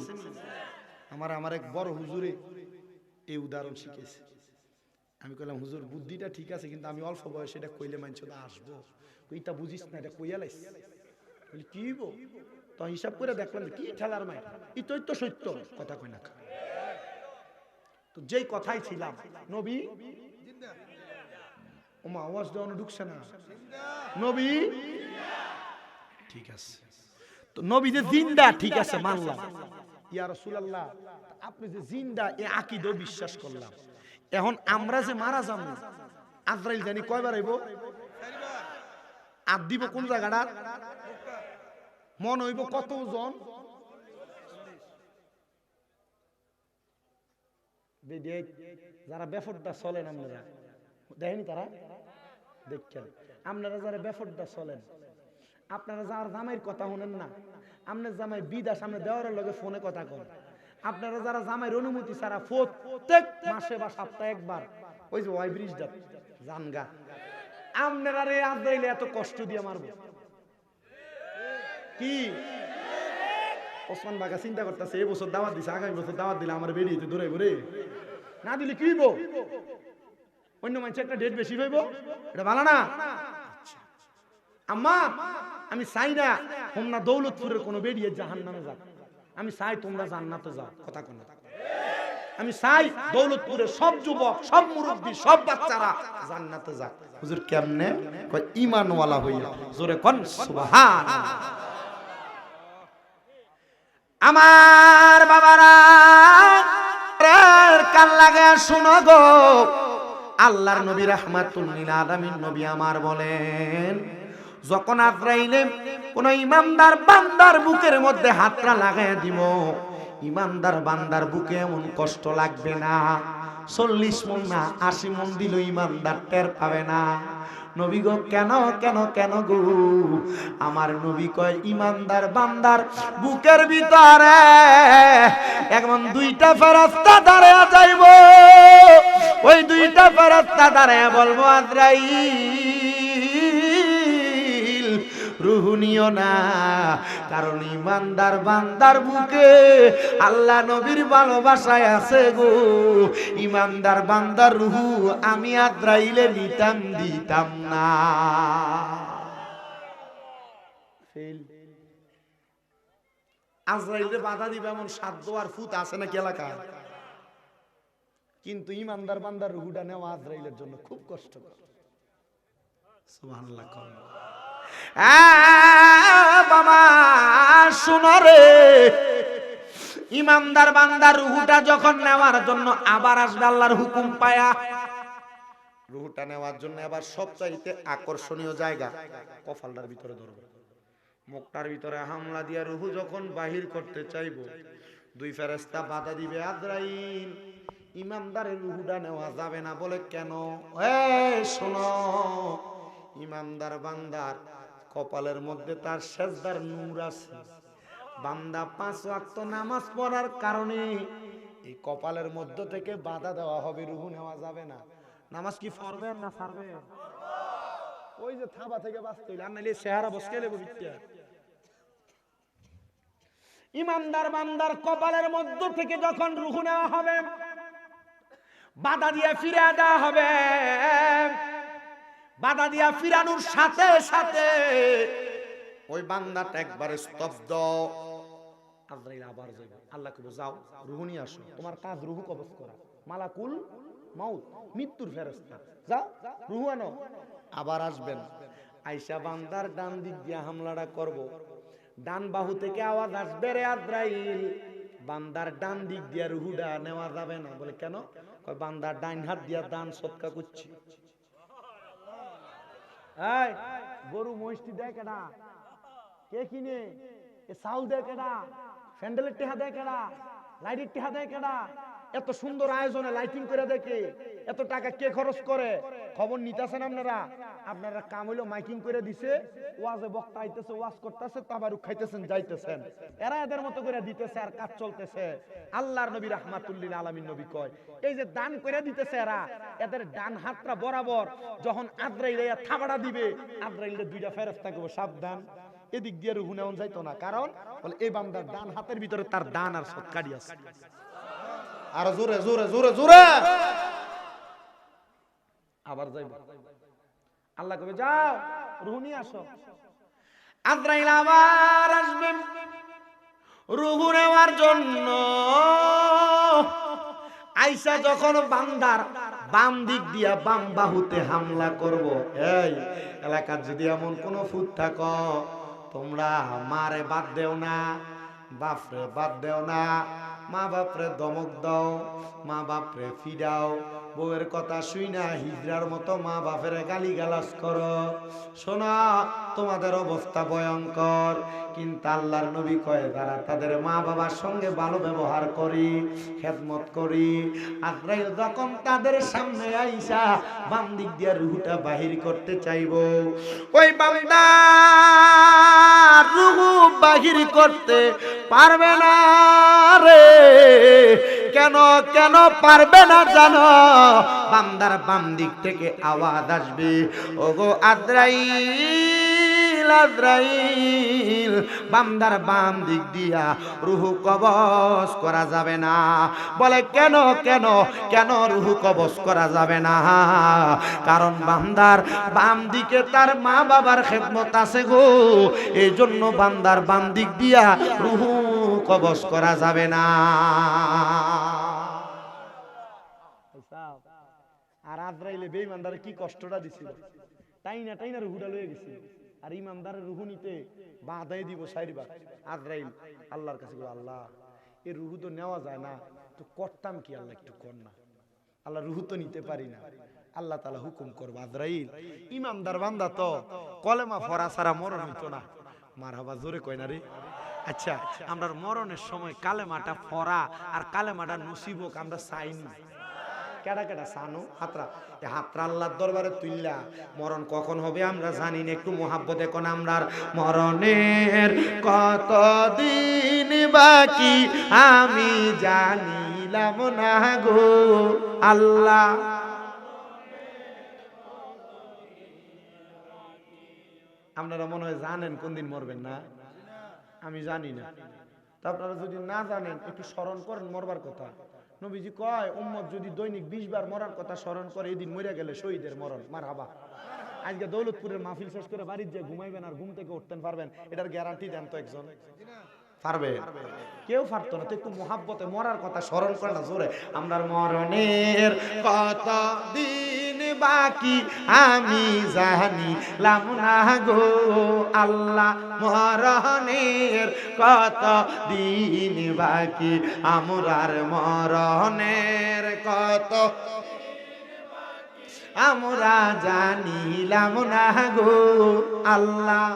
আমার এক বড় হুজুরে এই উদাহরণ শিখেছে। আমি কইলাম হুজুর বুদ্ধিটা ঠিক আছে, কিন্তু আমি অল্প বয়সে এটা কইলে মানছ না আসবো, কইটা বুঝিস না, এটা কইয়া লাইস। কি তো হিসাব করে দেখলাম কি ঠেলার মায়, ইতই তো সত্য, কথা কয় না খা। তো যেই কথাই ছিলাম নবী ওমা আওয়াজ দেওয়ানো ঢুকছে না, নবী ঠিক আছে, তো নবী যে জিন্দা ঠিক আছে মানলাম, ইয়া রাসূলুল্লাহ আপনি যে জিন্দা এ আকীদা বিশ্বাস করলাম। এখন আমরা যে মারা যাবো, আজরাইল জানি কয়বার আইব? আর দিব কোন জায়গাটা? মন হইব কত ওজন? যারা বেফরদা চলেন আপনারা দেখেনি, তারা দেখছেন। আপনারা যারা বেফরদা চলেন, আপনারা যার জামাইয়ের কথা শুনেন না, আপনার জামাই বিদাস সামনে দেওয়ার লগে ফোনে কথা কন। আপনারা যারা জামাইয়ের অনুমতি ছাড়া প্রত্যেক মাসে বা সপ্তাহে একবার ওই যে ওয়াই ব্রিজ জানগা, আপনারা রে আজরাইলে এত কষ্ট দিয়ে মারব কি? ওসমান বাগা চিন্তা করতেছে এই বছর দাওয়াত দিছে, আগামী বছর দাওয়াত দিলে আমার বেরিয়ে ধরে ঘুরে না দিলে কি হইব? অন্য মানুষ একটা ডেট বেশি হইব, এটা ভালো না। আম্মা আমি চাই না তোমরা দৌলতপুরের কোনো বেরিয়ে জাহান্নামে যাও, আমি চাই তোমরা জান্নাতে যাও, কথা কোন? আমি চাই দৌলতপুরের সব যুবক, সব মুরব্বী, সব বাচ্চারা জান্নাতে যাক। হুজুর কেমনে? কয় ঈমানওয়ালা হইয়া। জোরে কোন সুবহানাল্লাহ। আমার বাবারা কান লাগা শোনো গো, আল্লাহর নবী রাহমাতুল লিল আলামিন নবী আমার বলেন, যখন আজরাইলে কোন ইমানদার বান্দার বুকের মধ্যে হাতটা লাগায় দিব, ইমানদার বান্দার বুকে এমন কষ্ট লাগবে না, 40 মণ না 80 মণ দিল ইমানদার টের পাবে না। নবী গো কেন কেন কেন গো? আমার নবী কয় ইমানদার বান্দার বুকের ভিতরে এখন 2টা ফেরেশতা দাঁড়ায়া যাইব, ওই 2টা ফেরেশতা দাঁড়ায়া বলবো আজরাইল রূহ নিও না, কারণ ইমানদার বান্দার বুকে আল্লাহ নবীর ভালোবাসায় আছে গো। ইমানদার বান্দার রূহ আমি আজরাইলে নিতাম দিতাম না। আজরাইলে বাধা দিবে এমন সাধ্য আর ফুত আছে নাকি এলাকায়? কিন্তু ইমানদার বান্দার রূহটা নেওয়া আজরাইলের জন্য খুব কষ্টকর। সুবহানাল্লাহ। বাবা শোনো রে, ইমানদার বান্দার রূহটা যখন নেওয়ার জন্য আবার আসবে আল্লাহর হুকুম পায়া, রুহুটা নেওয়ার জন্য আবার সবচাইতে আকর্ষণীয় জায়গা কপালটার ভিতরে ধরবে, মুখটার ভিতরে হামলা দিয়া রুহু যখন বাহির করতে চাইবো, দুই ফেরেশতা বাধা দিবে। আজরাইল, ইমানদারের রুহুটা নেওয়া যাবে না। বলে কেন? শোনো, ইমানদার বান্দার কপালের মধ্যে তার সেজদার নূর আছে। বান্দা 5 ওয়াক্ত নামাজ পড়ার কারণে এই কপালের মধ্য থেকে বাধা দেওয়া হবে, রুহু নেওয়া যাবে না। নামাজ কি পড়বেন না ছাড়বেন? ওই যে থাবা থেকে বাঁচতে হইলে, আর নাইলে চেহারা বসকে লেবো বিচ্ছা। ইমানদার বান্দার কপালের মধ্য থেকে যখন রুহু নেওয়া হবে, বাধা দিয়ে ফিরে দেওয়া হবে। বাধা দিয়া ফিরানোর সাথে সাথে ওই বান্দাটা একবারে স্তব্ধ। আজরাইল আবার যাবে, আল্লাহ কইবো যাও রুহু নিয়ে আসো, তোমার কাজ রুহু কবজ করা। মালাকুল মাউত, মৃত্যুর ফেরেশতা, যাও রুহু আনো। আবার আসবেন, আয়েশা বান্দার ডান দিক দিয়ে হামলাটা করব। ডান বাহু থেকে আওয়াজ আসবে, রে আজরাইল, বান্দার ডান দিক দিয়ে রুহুটা নেওয়া যাবে না। বলে কেন? কয় বান্দার ডান হাত দিয়া দান সদকা করছি। এই গরু মহিষটি দেয় কেডা? কে কিনে? এ চাউল দেয় কেডা? স্যান্ডেলের টেহা দেয় কেডা? লাইটের টেহা দেয় কেডা? এত সুন্দর আয়োজনে লাইটিং করে দেখে এত টাকা কে খরচ করে? খবর নিতেছেন আপনারা? আপনারা কাম হইলো মাইকিং করে দিছে, ওয়াজে বক্তা আইতেছে, ওয়াজ করতেছে, তাবারুক খাইতেছেন, যাইতেছেন। এরা এদের মতো করে দিতেছে আর কাজ চলতেছে। আল্লাহর নবী রাহমাতুল্লিল আলামিন নবী কয়, এই যে দান করে দিতেছে এরা, এদের ডান হাতটা বরাবর যখন আজরাইল থাবাড়া দিবে, আজরাইলের দুইটা ফেরেশতা কইবো সাবধান, এদিক দিয়ে রুহু নেওয়া যাইতো না। কারণ বলে এই বান্দার ডান হাতের ভিতরে তার দান আর সৎকারি আছে। আর জোরে জোরে জোরে জোরে আবার যাইব। আল্লাহ কবে যাও রুহু নিয়ে আসো। আজরাইল আবার আসবে রুহু নেওয়ার জন্য। আয়েশা যখন বান্দার বাম দিক দিয়া বাম বাহুতে হামলা করব, এই এলাকার যদি এমন কোন ফুট থাকো, তোমরা মারে বাদ দেও না, বাপরে বাদ দেও না, মা বাপরে দমক দাও, মা বাপরে ফিরাও, বউয়ের কথা শুই না হিজড়ার মতো মা বাপের গালি গালাজ করো। শোনা, তোমাদের অবস্থা ভয়ঙ্কর। কিন্তু আল্লাহর নবী কয়, যারা তাদের মা বাবার সঙ্গে ভালো ব্যবহার করি, খেদমত করি, আজরাইল যখন তাদের সামনে আইসা বাম দিক দিয়ে রুহুটা বাহির করতে চাইবো, ওই বান্দা রুহু বাহির করতে পারবে না রে। কেন কেন পারবে না জানো? বান্দার বাম দিক থেকে আওয়াজ আসবে, ওগো আজরাইল আজরাইল, বান্দার বাম দিক দিয়া রুহু কবজ করা যাবে না। বলে কেন কেন কেন রুহু কবজ করা যাবে না? কারণ বান্দার বাম দিকে তার মা বাবার খেদমত আছে গো, এই জন্য বান্দার বাম দিক দিয়া রুহু কবজ করা যাবে না। আর আজরাইলে বেঈমানদারে কি কষ্টটা দিছিল, টাইনা টাইনা রুহুটা লয়ে গেছিল। আর ইমানদারের রুহু নিতে বাধাই দিব সাইরবার। আজরাইল আল্লাহর কাছে বলে, আল্লাহ এই রুহু তো নেওয়া যায় না, তো করতাম কি? আল্লাহ একটু কর না, আল্লাহ রুহু তো নিতে পারি না। আল্লাহ তাআলা হুকুম করবে, আজরাইল ইমানদার বান্দা তো কলেমা পড়া ছাড়া মরণ হইতো না। মারহাবা, জোরে কয় না রে। আচ্ছা, আমরা মরণের সময় কালেমাটা পড়া আর কালেমাটা নসিব হোক আমরা চাই না। কেডা কেডা সানো হাতরা, এই হাতরা আল্লাহর দরবারে তুইলা মরণ কখন হবে আমরা জানি না। একটু মোহাব্বত এখন আমরার মরণের কত দিন বাকি আমি জানিলাম না গো আল্লাহ। আপনারা মনে হয় জানেন কোন দিন মরবেন না? আমি জানি না। তা আপনারা যদি না জানেন একটু স্মরণ করেন মরবার কথা। নবীজি কয়, উম্মত যদি দৈনিক 20 বার মরার কথা স্মরণ করে, এই দিন মরে গেলে শহীদের মরণ। মারহাবা। আজকে দৌলতপুরের মাহফিল শেষ করে বাড়ির যে ঘুমাইবেন আর ঘুম থেকে উঠতেন পারবেন, এটার গ্যারান্টি দেন তো একজন? পারবে? কেউ পারতো না। তো একটু মোহাব্বতে মরার কথা স্মরণ করে না জোরে। আমরার মরণের কত দিন বাকি আমি জানিলাম না গো আল্লাহ, মরণের কত দিন বাকি আমরার মরণের কত আমরা জানিলাম না গো আল্লাহ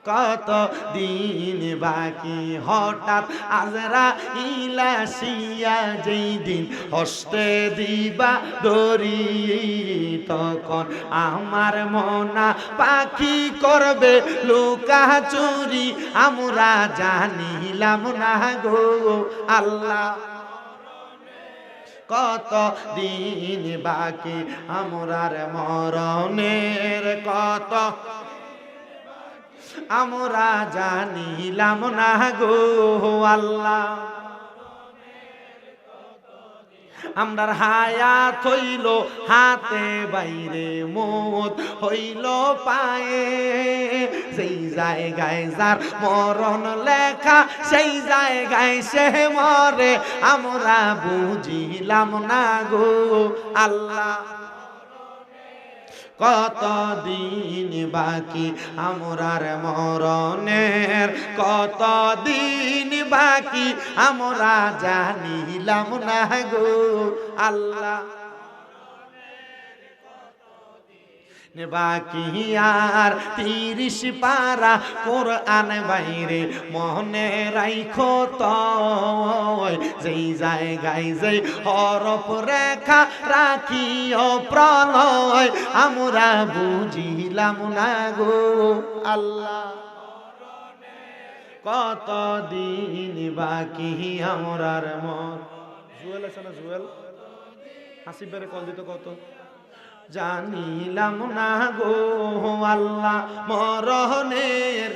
কত দিন বাকি হঠাৎ আজরাইল আসিয়া যেই দিন হস্তে দিবা দড়ি তখন আমার মনা পাখি করবে লুকা চুরি আমরা জানিলাম না গো আল্লাহ কত দিন বাকি আমরার মরণের কত আমরা জানিলাম না গো আল্লাহ আমরার হায়াত হইল হাতে বাইরে মত হইল পায়ে সেই জায়গায় যার মরণ লেখা সেই জায়গায় সে মরে আমরা বুঝিলাম না গো আল্লাহ কত দিন বাকি আমরার মরণের কত দিন বাকি আমরা জানিলাম না গো আল্লাহ বাকি আর 30 পারা কোরআন বাইরে মনে রাইখো তো যেই জায়গায় যেই হরফ রেখা রাখিও প্রলয় আমরা বুঝিলাম না গো আল্লাহ কত দিন বাকি আমরার মন জুয়েল আছে না জুয়েল হাসিব বেরে কল দিত কত জানিলাম না গো আল্লাহ মরণের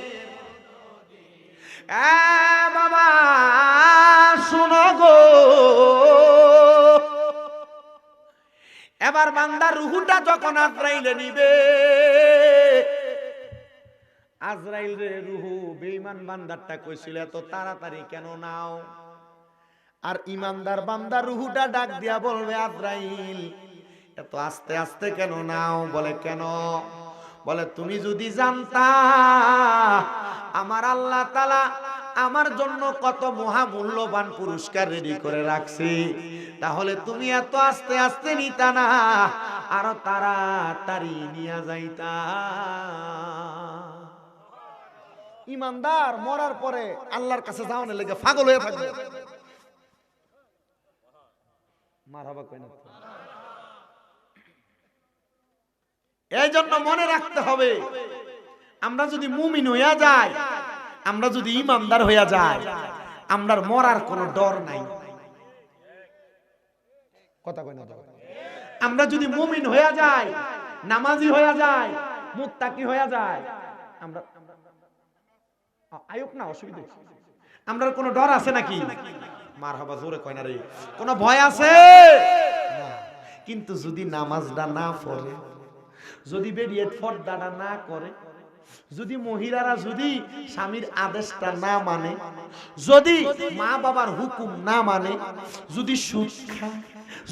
বাবা শুনো গো এবার বান্দার রুহুটা যখন আজরাইলে নিবে আজরাইল রে রুহু বেঈমান বান্দারটা কইছিল এত তাড়াতাড়ি কেন নাও আর ইমানদার বান্দার রুহুটা ডাক দিয়া বলবে আজরাইল এত আস্তে আস্তে কেন নাও বলে কেন বলে তুমি যদি জানতা আমার আল্লাহ তাআলা আমার জন্য কত মহামূল্যবান পুরস্কার রেডি করে রাখছে তাহলে তুমি এত আস্তে আস্তে নিতা না আরো তাড়াতাড়ি নিয়ে যাইতা ইমানদার মরার পরে আল্লাহর কাছে যাওয়ার লেগে পাগল হয়ে থাকবে মারহাবা কই না এই জন্য মনে রাখতে হবে আমরা যদি মুমিন হইয়া যাই আমরা যদি ইমানদার হইয়া যাই আমরার মরার কোনো ডর নাই কথা কই না আমরা যদি মুমিন হইয়া যাই নামাজি হইয়া যাই মুত্তাকি হইয়া যাই আমরা আয়ুক না অসুবিধা আমরার কোনো ডর আছে নাকি মারহাবা জোরে কয় না রে কোনো ভয় আছে না কিন্তু যদি নামাজটা না পড়ে যদি বেরিয়েট ফরদাটা না করে যদি মহিলারা যদি স্বামীর আদেশটা না মানে যদি মা বাবার হুকুম না মানে যদি সুদ খায়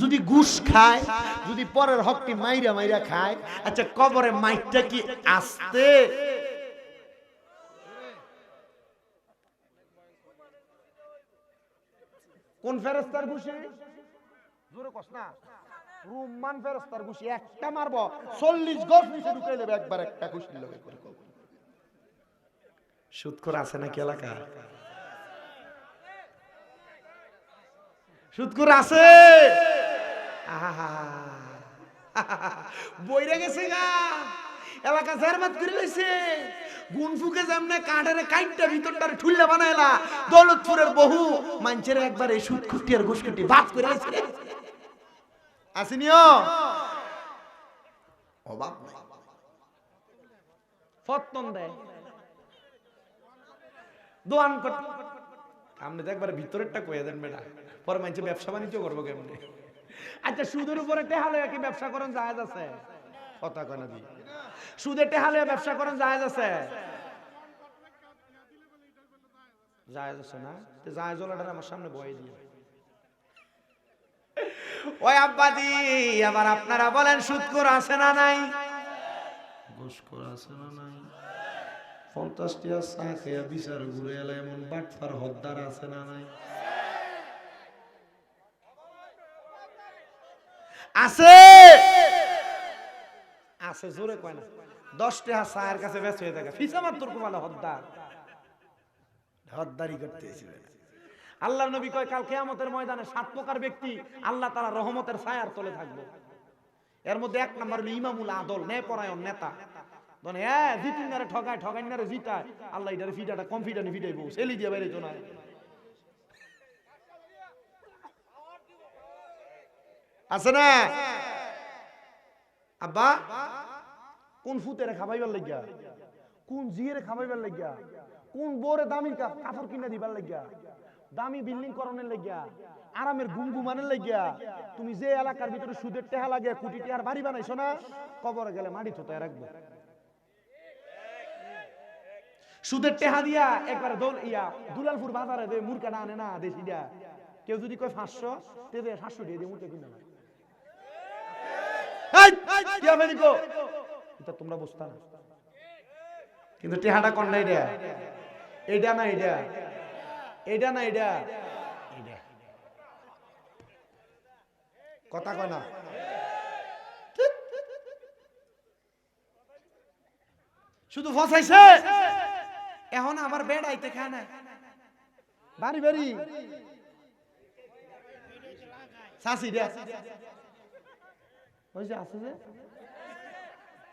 যদি ঘুষ খায় যদি পরের হকটি মাইরা মাইরা খায় আচ্ছা কবরে মাইরটা কি আসতে কোন ফেরেশতার ঘুষে জোরে কস না রুম্মান ফেরেশতার ঘুষি একটা মারবো 40 গজ নিচে ঢুকাই দেবে একবার একটা ঘুষি লগে করে সুদখোর আছে নাকি এলাকা সুদখোর আছে বইরে গেছে গা এলাকা জারমাত করে লইছে গুন ফুকে যেমনে কাঠের কাইটটা ভিতরটারে ঠুল্লা বানাইলা দৌলতপুরের বহু মানুষের একবার এই সুদখুটি আর ঘুষখুটি বাদ করে লইছে আসিনিও অভাব নাই ফতন দেয় দোয়ান কর আপনি তো একবার ভিতরেরটা কইয়া দেন বেটা পরে মানুষ ব্যবসা বাণিজ্য করবো কেমনে আচ্ছা সুদের উপরে টেহালে কি ব্যবসা করেন জায়েজ আছে কথা কয় না দি সুদে টেহালে ব্যবসা করেন জায়েজ আছে জায়েজ আছে না তো জায়েজ ওলাটা আমার সামনে বয়ে দিয়ে ওই আব্বাজি আবার আপনারা বলেন সুদখোর আছে না নাই ঘুষখোর আছে না নাই 50 টিয়া চা খেয়া বিচার ঘুরে এলে এমন বাটফার হদ্দার আছে না নাই আছে আছে জোরে কয় না 10 টাকা চায়ের কাছে ব্যস্ত হয়ে থাকে ফিসা মাত্র কোমালে হদ্দারি করতেছিল আল্লাহর নবী কয় কাল কিয়ামতের ময়দানে 7 প্রকার ব্যক্তি আল্লাহ তাআলা রহমতের ছায়ার তলে থাকবে এর মধ্যে এক নাম্বার হলো ইমামুল আদল ন্যায়পরায়ণ নেতা মানে জিতুনারে ঠগাইনারে জিতায় আল্লাহ এটারে ফিটাটা কনফিডেন্ট ফিটাইবো সেলি দিয়ে বাইরে তো না আছে না আব্বা কোন ফুতেরে খাবাইবার লাগিয়া কোন জিয়েরে খাবাইবার লাগিয়া কোন বোরে দামি কাপড় কিনা দিবার লাগিয়া দামি বিল্ডিং করণের লাগিয়া আরামের ঘুমানের লাগিয়া তুমি যে এলাকার ভিতরে সুদের টেহা লাগে কোটি টাকার বাড়ি বানাইছো না কবরে গেলে মাটি থোতায় রাখবো সুদের টেহা দিয়া একবার দুলালপুর বাজারে দে মুরকা না আনে না দেশিটা কেউ যদি কয় 500 তে 700 দিয়ে দিয়ে মুরকা কিনা না এটা তোমরা বুঝতা না কিন্তু টেহাটা কোনটা এটা না এটা কথা কয় না শুধু ফসাইছে এখন আমার বেড আইতে খায় না বাড়ি বাড়ি শাসি দে ওই যে আছে যে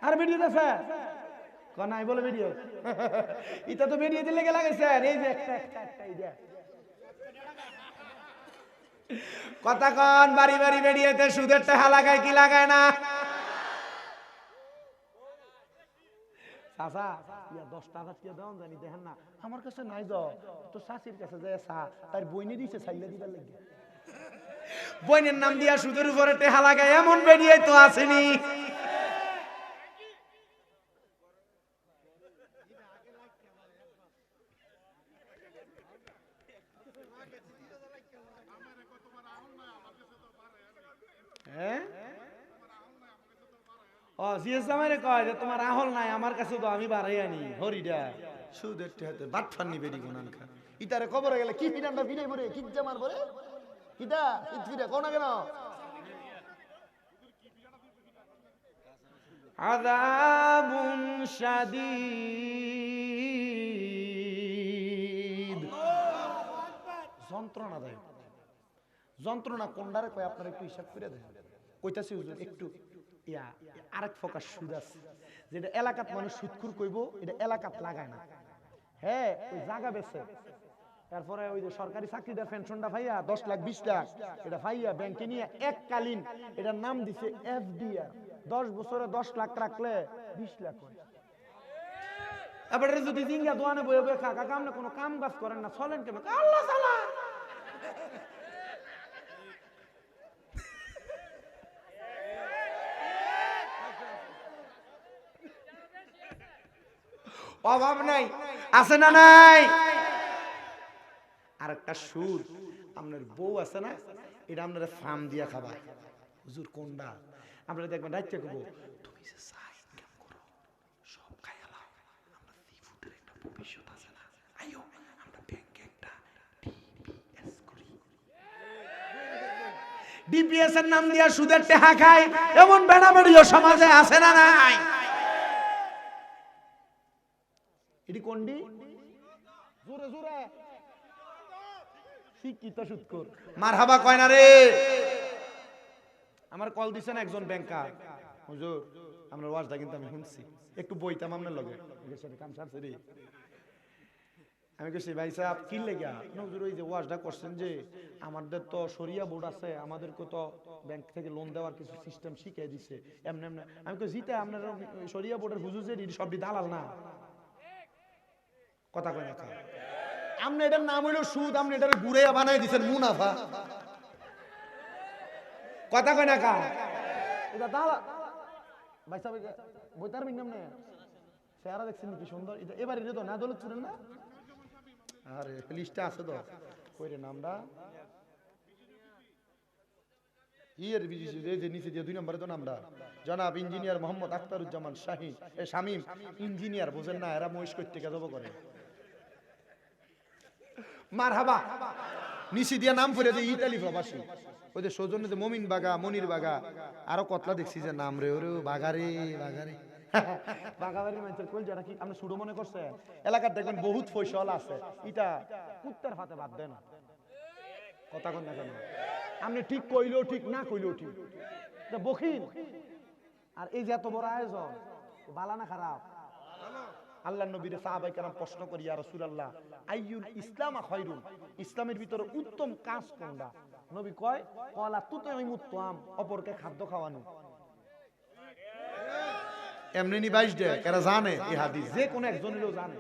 আর ভিডিও আছে কোন নাই বলে ভিডিও এটা তো ভিডিও দিলে গে লাগাইছে এই যে একটা ইয়া কথা কোন বাড়ি বাড়ি ভিডিওতে সুদের টাকা লাগায় কি লাগায় না চাচা ইয়া 10 টাকা দিয়ে দাও জানি দেখেন না আমার কাছে নাই যাও তো শাসির কাছে যায় সা তার বইনি দিছে ছাইলা দিবার লাগি বইনের নাম দিয়া সুদের উপরে টাকা লাগায় এমন ভিডিও তো আসেনি তোমার আহল নাই আমার কাছে তো আমি বাড়াই আনি হরিডা সুদের টেহাতে বাট ফান্নি বেরি কোনান খা ইতারে কবরে গেলে কি ফিরান্ডা ফিরাই পড়ে কি জামার পরে কিটা ফিরা কোনা কেন আযাবুন শাদীদ যন্ত্রণা দেয় যন্ত্রণা কোনডারে কয় আপনারা একটু হিসাব করে দেন কইতাছি হুজুর একটু আরেক প্রকার সুদ আছে যেটা এলাকাত মানুষ সুদখুর কইব এটা এলাকাত লাগায় না হ্যাঁ ওই জায়গা বেচে তারপরে ওই যে সরকারি চাকরিটার পেনশনটা ভাইয়া 10 লাখ 20 লাখ এটা ভাইয়া ব্যাংকে নিয়ে এককালীন এটার নাম দিছে এফডিআর 10 বছরে 10 লাখ রাখলে 20 লাখ হয় এবারে যদি জিঙ্গা দোয়ানে বয়ে বয়ে কাকা কাম না কোনো কাম কাজ করেন না চলেন কেন আল্লাহ সালা অভাব নাই আছে না নাই আর একটা সুদ আপনার বউ আছে না এটা আপনারা ফার্ম দিয়া খাবায় হুজুর কোনটা আপনারা দেখবেন রাইতে কইবো তুমি যে চাই ইনকাম করো সব খাইলা আমরা সি ফুডের একটা ভবিষ্যৎ আছে না আইও আমরা ব্যাংকে একটা ডিপিএস করি ডিপিএস এর নাম দিয়া সুদের টাকা খায় এমন বেড়াবেড়িও সমাজে আছে না নাই এটি কোনটি জোরে জোরে শিক্ষিত সুদখোর মারহাবা কয় না রে আমার কল দিছেন একজন ব্যাংকার হুজুর আপনার ওয়াজটা কিন্তু আমি শুনছি একটু বইতাম আপনার লগে কাম সারছে রে আমি কইছি ভাই সাহেব কি লাগা হুজুর ওই যে ওয়াজটা করছেন যে আমাদের তো শরিয়া বোর্ড আছে আমাদেরকে তো ব্যাংক থেকে লোন দেওয়ার কিছু সিস্টেম শিখিয়ে দিছে এমনি এমনি আমি কই জিতে আপনার শরিয়া বোর্ডের হুজুর যে সবই দালাল না কথা কয় না আপনি এটার নাম হইল সুদ আপনি এটার ঘুরাইয়া বানাই দিচ্ছেন মুনাফা কথা কয় না এটা দালা ভাই সাহেব বইতার নাম না চেহারা দেখছেন কি সুন্দর এটা এবার এটা তো না দৌলত ছিলেন না আরে লিস্টে আছে তো কই রে নামটা ইয়ের বিজিসি যে নিচে যে 2 নম্বরে তো নামটা জনাব ইঞ্জিনিয়ার মোহাম্মদ আখতারুজ্জামান শাহিন শামীম ইঞ্জিনিয়ার বুঝেন না এরা মহিষ কইতে কে যাব করে মারহাবা নিচি দিয়া নাম পড়ে যে ইতালি প্রবাসী ওই যে সৌজন্য যে মমিন বাগা মনির বাগা আরো কতলা দেখছি যে নাম রে ওরে বাগারে বাগারে বাগাবাড়ির মানুষের কল যারা কি আপনি শুরু মনে করছে এলাকার দেখবেন বহুত ফসল আছে এটা কুত্তার হাতে বাদ দেয় না কথা কন না কেন আপনি ঠিক কইলেও ঠিক না কইলেও ঠিক বখিল আর এই যে এত বড় আয়োজন বালা না খারাপ আল্লাহ নবীর সাহাবায়ে কেরাম প্রশ্ন করি ইয়া রাসূলুল্লাহ আইয়ুল ইসলাম খায়রুন ইসলামের ভিতরে উত্তম কাজ কোনটা নবী কয় ক্বালা তুতঈমুত তাম অপরকে খাদ্য খাওয়ানো এমনি নি 22 ডে কারা জানে এই হাদিস যে কোন একজনেরও জানে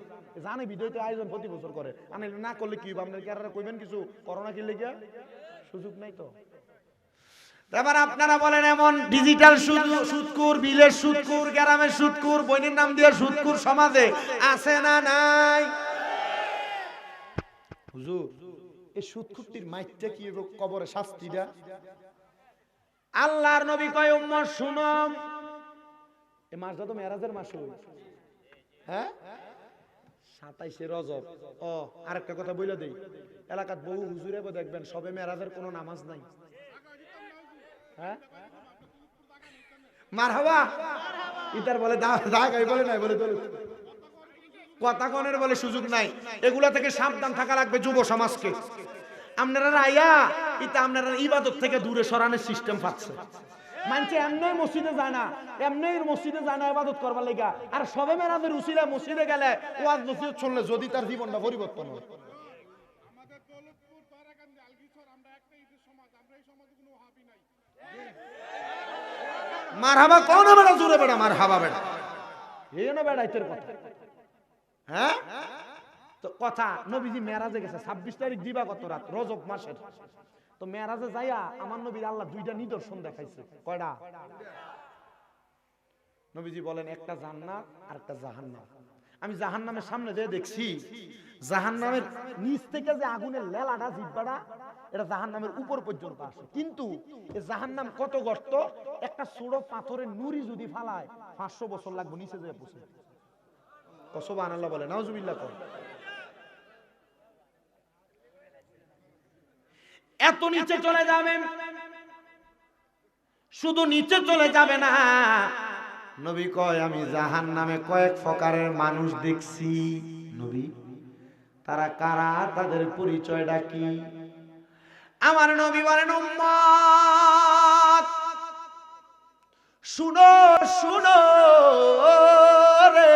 জানে বিদয়তে আয়োজন প্রতি বছর করে আনে না করলে কি হবে আপনারা কি আর কইবেন কিছু করোনা কি লাগা সুযোগ নাই তো এবার আপনারা বলেন এমন ডিজিটাল সুদকুর বিলের সুদকুর গ্রামের সুদকুর বইনের নাম দিয়ে সুদকুর সমাজে আছে না নাই হুজুর এই সুদকুরটির মাইটটা কি কবরে শাস্তিটা আল্লাহর নবী কয় উম্মত শুনো এই মাসটা তো মেরাজের মাস হ্যাঁ 27 রজব ও আরেকটা কথা বইলা দেই এলাকার বহু হুজুরে দেখবেন সবে মেরাজের কোনো নামাজ নাই হ্যাঁ মারহাবা ইতার বলে দাগাই বলে নাই বলে কথা কনের বলে সুযোগ নাই এগুলা থেকে সাবধান থাকা লাগবে যুব সমাজকে আপনারা রাইয়া এটা আপনারা ইবাদত থেকে দূরে সরানোর সিস্টেম পাচ্ছে মানছে এমনি মসজিদে যায় না এমনি মসজিদে যায় না ইবাদত করবার লাগা আর সবে মেরাজের উসিলা মসজিদে গেলে ওয়াজ নসিহত শুনলে যদি তার জীবনটা পরিবর্তন হয় আমাদের দৌলতপুর তারাকান্দি আলগিছর আমরা একটা ঈদের সমাজ আমরা এই সমাজে কোনো ওহাবি নাই মারহাবা কোন বেড়া জুড়ে বেড়া মারহাবা বেড়া এই না বেড়া ইতের কথা হ্যাঁ তো কথা নবীজি মেরাজে গেছে 26 তারিখ দিবা কত রাত রজব মাসের তো মেরাজে যাইয়া আমার নবীর আল্লাহ দুইটা নিদর্শন দেখাইছে কয়টা নবীজি বলেন একটা জান্নাত আর একটা জাহান্নাম আমি জাহান্নামের সামনে দিয়ে দেখছি জাহান্নামের নিচ থেকে যে আগুনের লেলাটা জিব্বাটা এটা জাহান্নামের উপর পর্যন্ত আসে কিন্তু এই জাহান্নাম কত গর্ত একটা ছোট পাথরের নুরি যদি ফালায় 500 বছর লাগবে নিচে যেয়ে পৌঁছে সুবহানাল্লাহ বলে নাউজুবিল্লাহ কর এত নিচে চলে যাবেন শুধু নিচে চলে যাবে না নবী কয় আমি জাহান্নামে কয়েক প্রকারের মানুষ দেখছি নবী তারা কারা তাদের পরিচয়টা কি আমার নবী বলেন উম্মত শুনো শুনো রে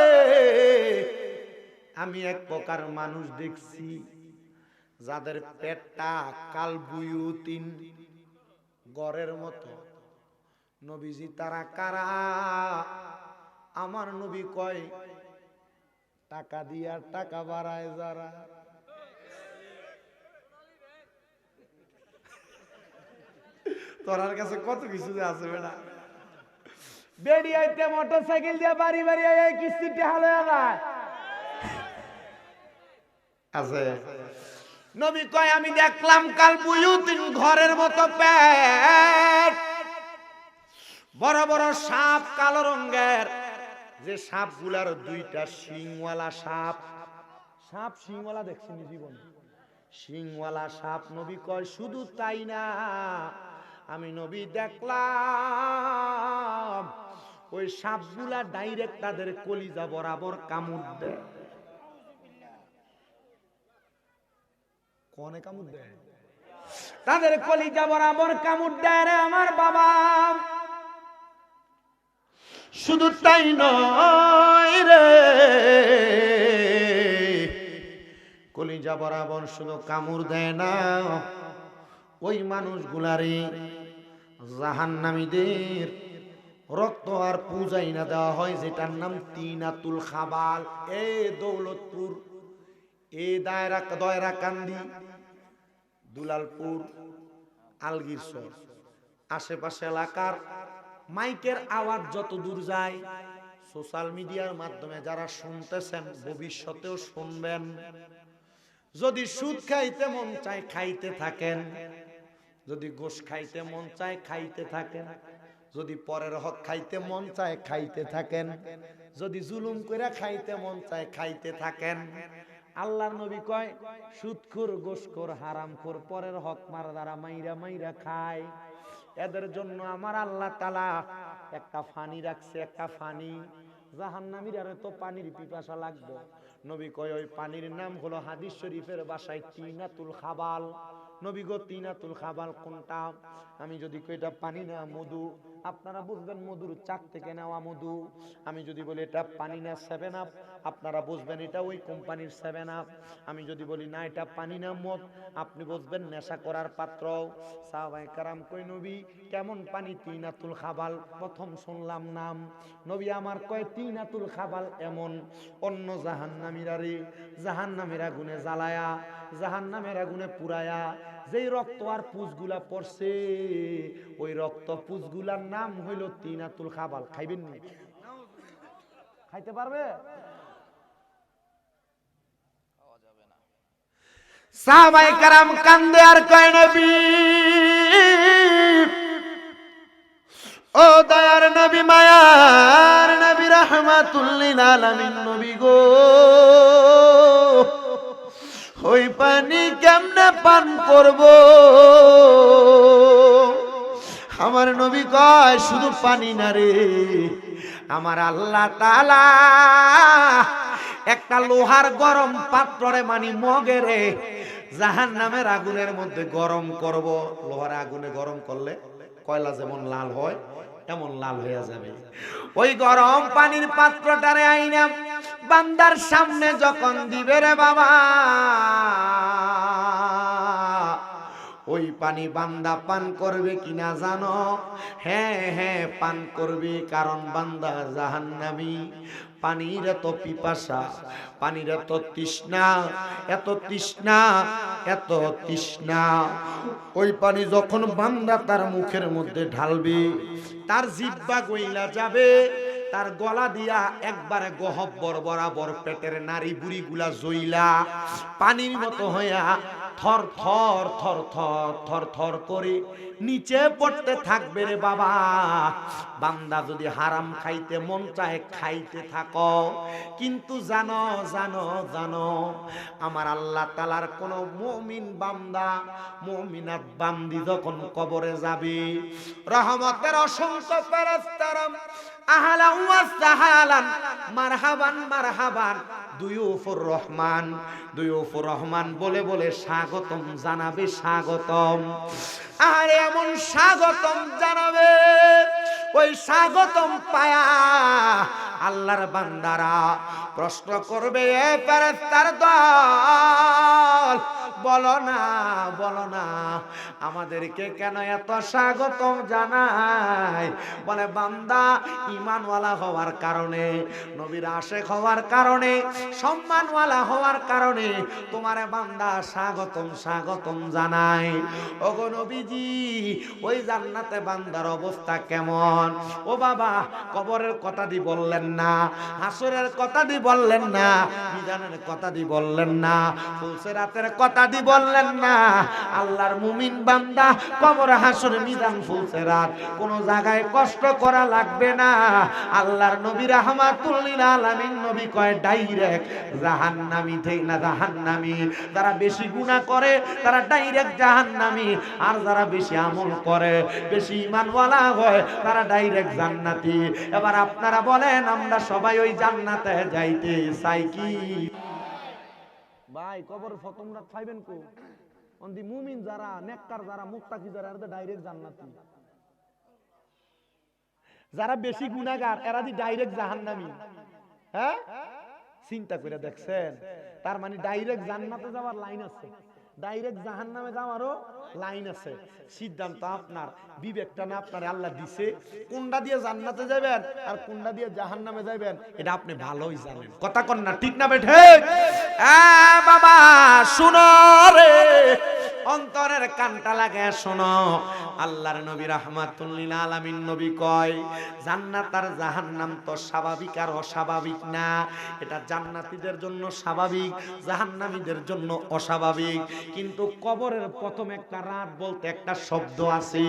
আমি এক প্রকার মানুষ দেখছি যাদের পেটটা কালবুয়ুতিন গড়ের মতো নবীজি তারা কারা আমার নবী কয় টাকা দিয়া টাকা বাড়ায় যারা তোরার কাছে কত কিছু যে আছে বেটা বেড়ি আইতে মোটরসাইকেল দিয়ে বাড়ি বাড়ি এই কিস্তিতে হাল হয়ে যায় আছে নবী কয় আমি দেখলাম কাল বুয়ুতিন ঘরের মতো পেট বড় বড় সাপ কালো রঙের যে সাপগুলার দুইটা শিংওয়ালা সাপ সাপ শিংওয়ালা দেখছিনি জীবনে শিংওয়ালা সাপ নবী কয় শুধু তাই না আমি নবী দেখলাম ওই সাপগুলা ডাইরেক্ট তাদের কলিজা বরাবর কামড় দেয় কোনে কামড় দেয় তাদের কলিজা বরাবর কামড় দেয় রে আমার বাবা শুধু তাই নয় রে কলিজা বরাবর শুধু কামড় দেয় না ওই মানুষগুলারে জাহান্নামীদের রক্ত আর পূজাই না দেওয়া হয় যেটার নাম তিনাতুল খাবাল এ দৌলতপুর এ দয়রা কান্দি দুলালপুর আলগিরসর আশেপাশে এলাকার মাইকের আওয়াজ যত দূর যায় সোশ্যাল মিডিয়ার মাধ্যমে যারা শুনতেছেন ভবিষ্যতেও শুনবেন যদি সুদ খাইতে মন চায় খাইতে থাকেন যদি গোশ খাইতে মন চায় খাইতে থাকেন যদি পরের হক খাইতে মন চায় খাইতে থাকেন যদি জুলুম করে খাইতে মন চায় খাইতে থাকেন আল্লাহর নবী কয় সুদখোর গোশখোর হারামখোর পরের হক মার দ্বারা মাইরা মাইরা খায়, এদের জন্য আমার আল্লাহ তাআলা একটা ফানি রাখছে, একটা ফানি। জাহান্নামীরা তো পানির পিপাসা লাগবে, নবী কয় ওই পানির নাম হলো হাদিস শরীফের ভাষায় তিনাতুল খাবাল। নবী গো তিনাতুল খাবাল কোনটা? আমি যদি কই এটা পানি না মধু, আপনারা বুঝবেন মধুর চাক থেকে নেওয়া মধু। আমি যদি বলি এটা পানি না 7 আপ, আপনারা বুঝবেন এটা ওই কোম্পানির 7 আপ। আমি যদি বলি না এটা পানি না মদ, আপনি বুঝবেন নেশা করার পাত্র। সাহাবায়ে কেরাম কই নবী কেমন পানি? তিনাতুল খাবাল। প্রথম শুনলাম নাম, নবী আমার কয় তিনাতুল খাবাল এমন। অন্য জাহান্নামীরা রে জাহান্নামের আগুনে জ্বালায়া, জাহান্নামের আগুনে পুরায়া যেই রক্ত আর পুজগুলা পড়ছে, ওই রক্ত পুজগুলার নাম হইল তিনাতুল খাবাল। খাইবেন নি? খাইতে পারবে? সাহাবায়ে কেরাম কান্দে আর কয় নবী, ও দয়ার নবী, মায়ার নবী, রাহমাতুল লিল আলামিন নবী গো, ওই পানি কেমনে পান করব? আমার নবী কয় শুধু পানি না রে, আমার আল্লাহ তাআলা একটা লোহার গরম পাত্রে মানে মগে রে জাহান্নামের আগুনের মধ্যে গরম করব। লোহার আগুনে গরম করলে কয়লা যেমন লাল হয় এমন লাল হয়ে যাবে। ওই গরম পানির পাত্রটারে আইনা বান্দার সামনে যখন দিবে রে বাবা, ওই পানি বান্দা পান করবে কিনা জানো? হ্যাঁ হ্যাঁ পান করবে, কারণ বান্দা জাহান্নামী। পানির এত পিপাসা, পানির এত তৃষ্ণা, এত তৃষ্ণা, এত তৃষ্ণা। ওই পানি যখন বান্দা তার মুখের মধ্যে ঢালবে, তার জিহ্বা গইলা যাবে, তার গলা দিয়া একবারে গহব্বর বরাবর পেটের নাড়ি বুড়ি গুলা জইলা পানির মতো হইয়া থর থর থর থর থর থর করে নিচে পড়তে থাকবে রে বাবা। বান্দা যদি হারাম খাইতে মন চায় খাইতে থাকো, কিন্তু জানো জানো জানো আমার আল্লাহ তাআলার কোন মুমিন বান্দা মুমিনাত বান্দি যখন কবরে যাবে, রহমতের অসংখ্য ফেরেশতারা আহলান ওয়া সাহালান মারহাবান মারহাবান দুয়ুফুর রহমান, দুয়ুফুর রহমান বলে বলে স্বাগতম জানাবে, স্বাগতম। আর এমন স্বাগতম জানাবে, ওই স্বাগতম পায়া আল্লাহর বান্দারা প্রশ্ন করবে, এ ফেরেশতার দল বলো না বলো না আমাদেরকে কেন এত স্বাগতম জানায়? বলে বান্দা ঈমানওয়ালা হওয়ার কারণে, নবীর আশিক হওয়ার কারণে, সম্মানওয়ালা হওয়ার কারণে তোমারে বান্দা স্বাগতম স্বাগতম জানায়। ওগো নবীজি, ওই জান্নাতে বান্দার অবস্থা কেমন? ও বাবা, কবরের কথা দি বললেন না, হাসরের কথা দি বললেন না, মিজানের কথা দি বললেন না, ফুলসিরাতের কথা দি বললেন না। আল্লাহর মুমিন বান্দা কবর হাসর মিজান ফুলসিরাত কোন জায়গায় কষ্ট করা লাগবে না। আল্লাহর নবী রাহমাতুল লিল আলামিন নবী কয় ডাইরেক্ট জাহান্নামী থেকে না, জাহান্নামী যারা বেশি গুনাহ করে তারা ডাইরেক্ট জাহান্নামী, আর যারা বেশি আমল করে বেশি ঈমানওয়ালা হয় তারা ডাইরেক্ট জান্নাতি। এবার আপনারা বলেন আমরা সবাই ওই জান্নাতে যাইতে চাই কি? ভাই কবর প্রথম রাত পাইবেন কো? অন্দি মুমিন যারা, নেককার যারা, মুত্তাকি যারা, এরা ডাইরেক্ট জান্নাতি। যারা বেশি গুনাহগার এরা দি ডাইরেক্ট জাহান্নামী। হ্যাঁ, চিন্তা করে দেখছেন? তার মানে ডাইরেক্ট জান্নাতে যাওয়ার লাইন আছে, ডাইরেক্ট জাহান্নামে যাওয়ারও লাইন আছে। সিদ্ধান্ত আপনার, বিবেকটা না আপনার আল্লাহ দিছে। কোনটা দিয়ে জান্নাতে যাবেন আর কোনটা দিয়ে জাহান্নামে যাবেন এটা আপনি ভালোই জানেন। কথা কন না, ঠিক না বেঠে? বাবা শুনো রে, অন্তরের কানটা লাগে শোনো। আল্লাহর নবী রাহমাতুল লিল আলামিন নবী কয় জান্নাত আর জাহান্নাম তো স্বাভাবিক আর অস্বাভাবিক না, এটা জান্নাতীদের জন্য স্বাভাবিক, জাহান্নামীদের জন্য অস্বাভাবিক। কিন্তু কবরের প্রথম একটা রাত বলতে একটা শব্দ আছে।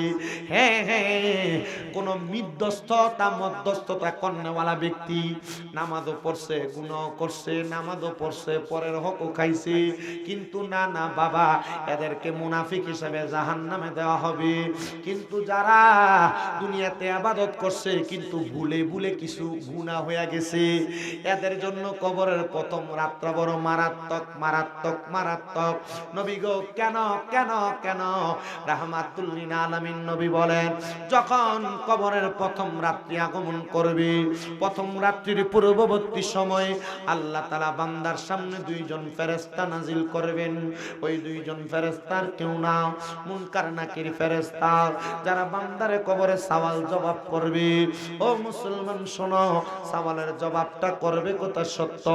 হ্যাঁ হ্যাঁ, কোন মিদ্যস্থতা মধ্যস্থতা কর্নেওয়ালা ব্যক্তি নামাজও পড়ছে, গুনাহ করছে, নামাজও পড়ছে, পরের হকও খাইছে, কিন্তু না না বাবা, এদেরকে মুনাফিক হিসেবে জাহান্নামে দেওয়া হবে। কিন্তু যারা দুনিয়াতে ইবাদত করছে কিন্তু ভুলে ভুলে কিছু গুনাহ হয়ে গেছে, এদের জন্য কবরের প্রথম রাত্র বড় মারাত্মক মারাত্মক মারাত্মক। নবী গো কেন কেন কেন? রাহমাতুল লিল আলামিন নবী বলেন যখন কবরের প্রথম রাত্রি আগমন করবে, প্রথম রাত্রির পূর্ববর্তী সময় আল্লাহ তাআলা বান্দার সামনে দুইজন ফেরেশতা নাজিল করবেন। ওই দুইজন ফেরেশতার কেউ না মুনকার নাকির ফেরেশতা, যারা বান্দারে কবরে সওয়াল জবাব করবে। ও মুসলমান শোনো, সওয়ালের জবাবটা করবে কথা সত্য,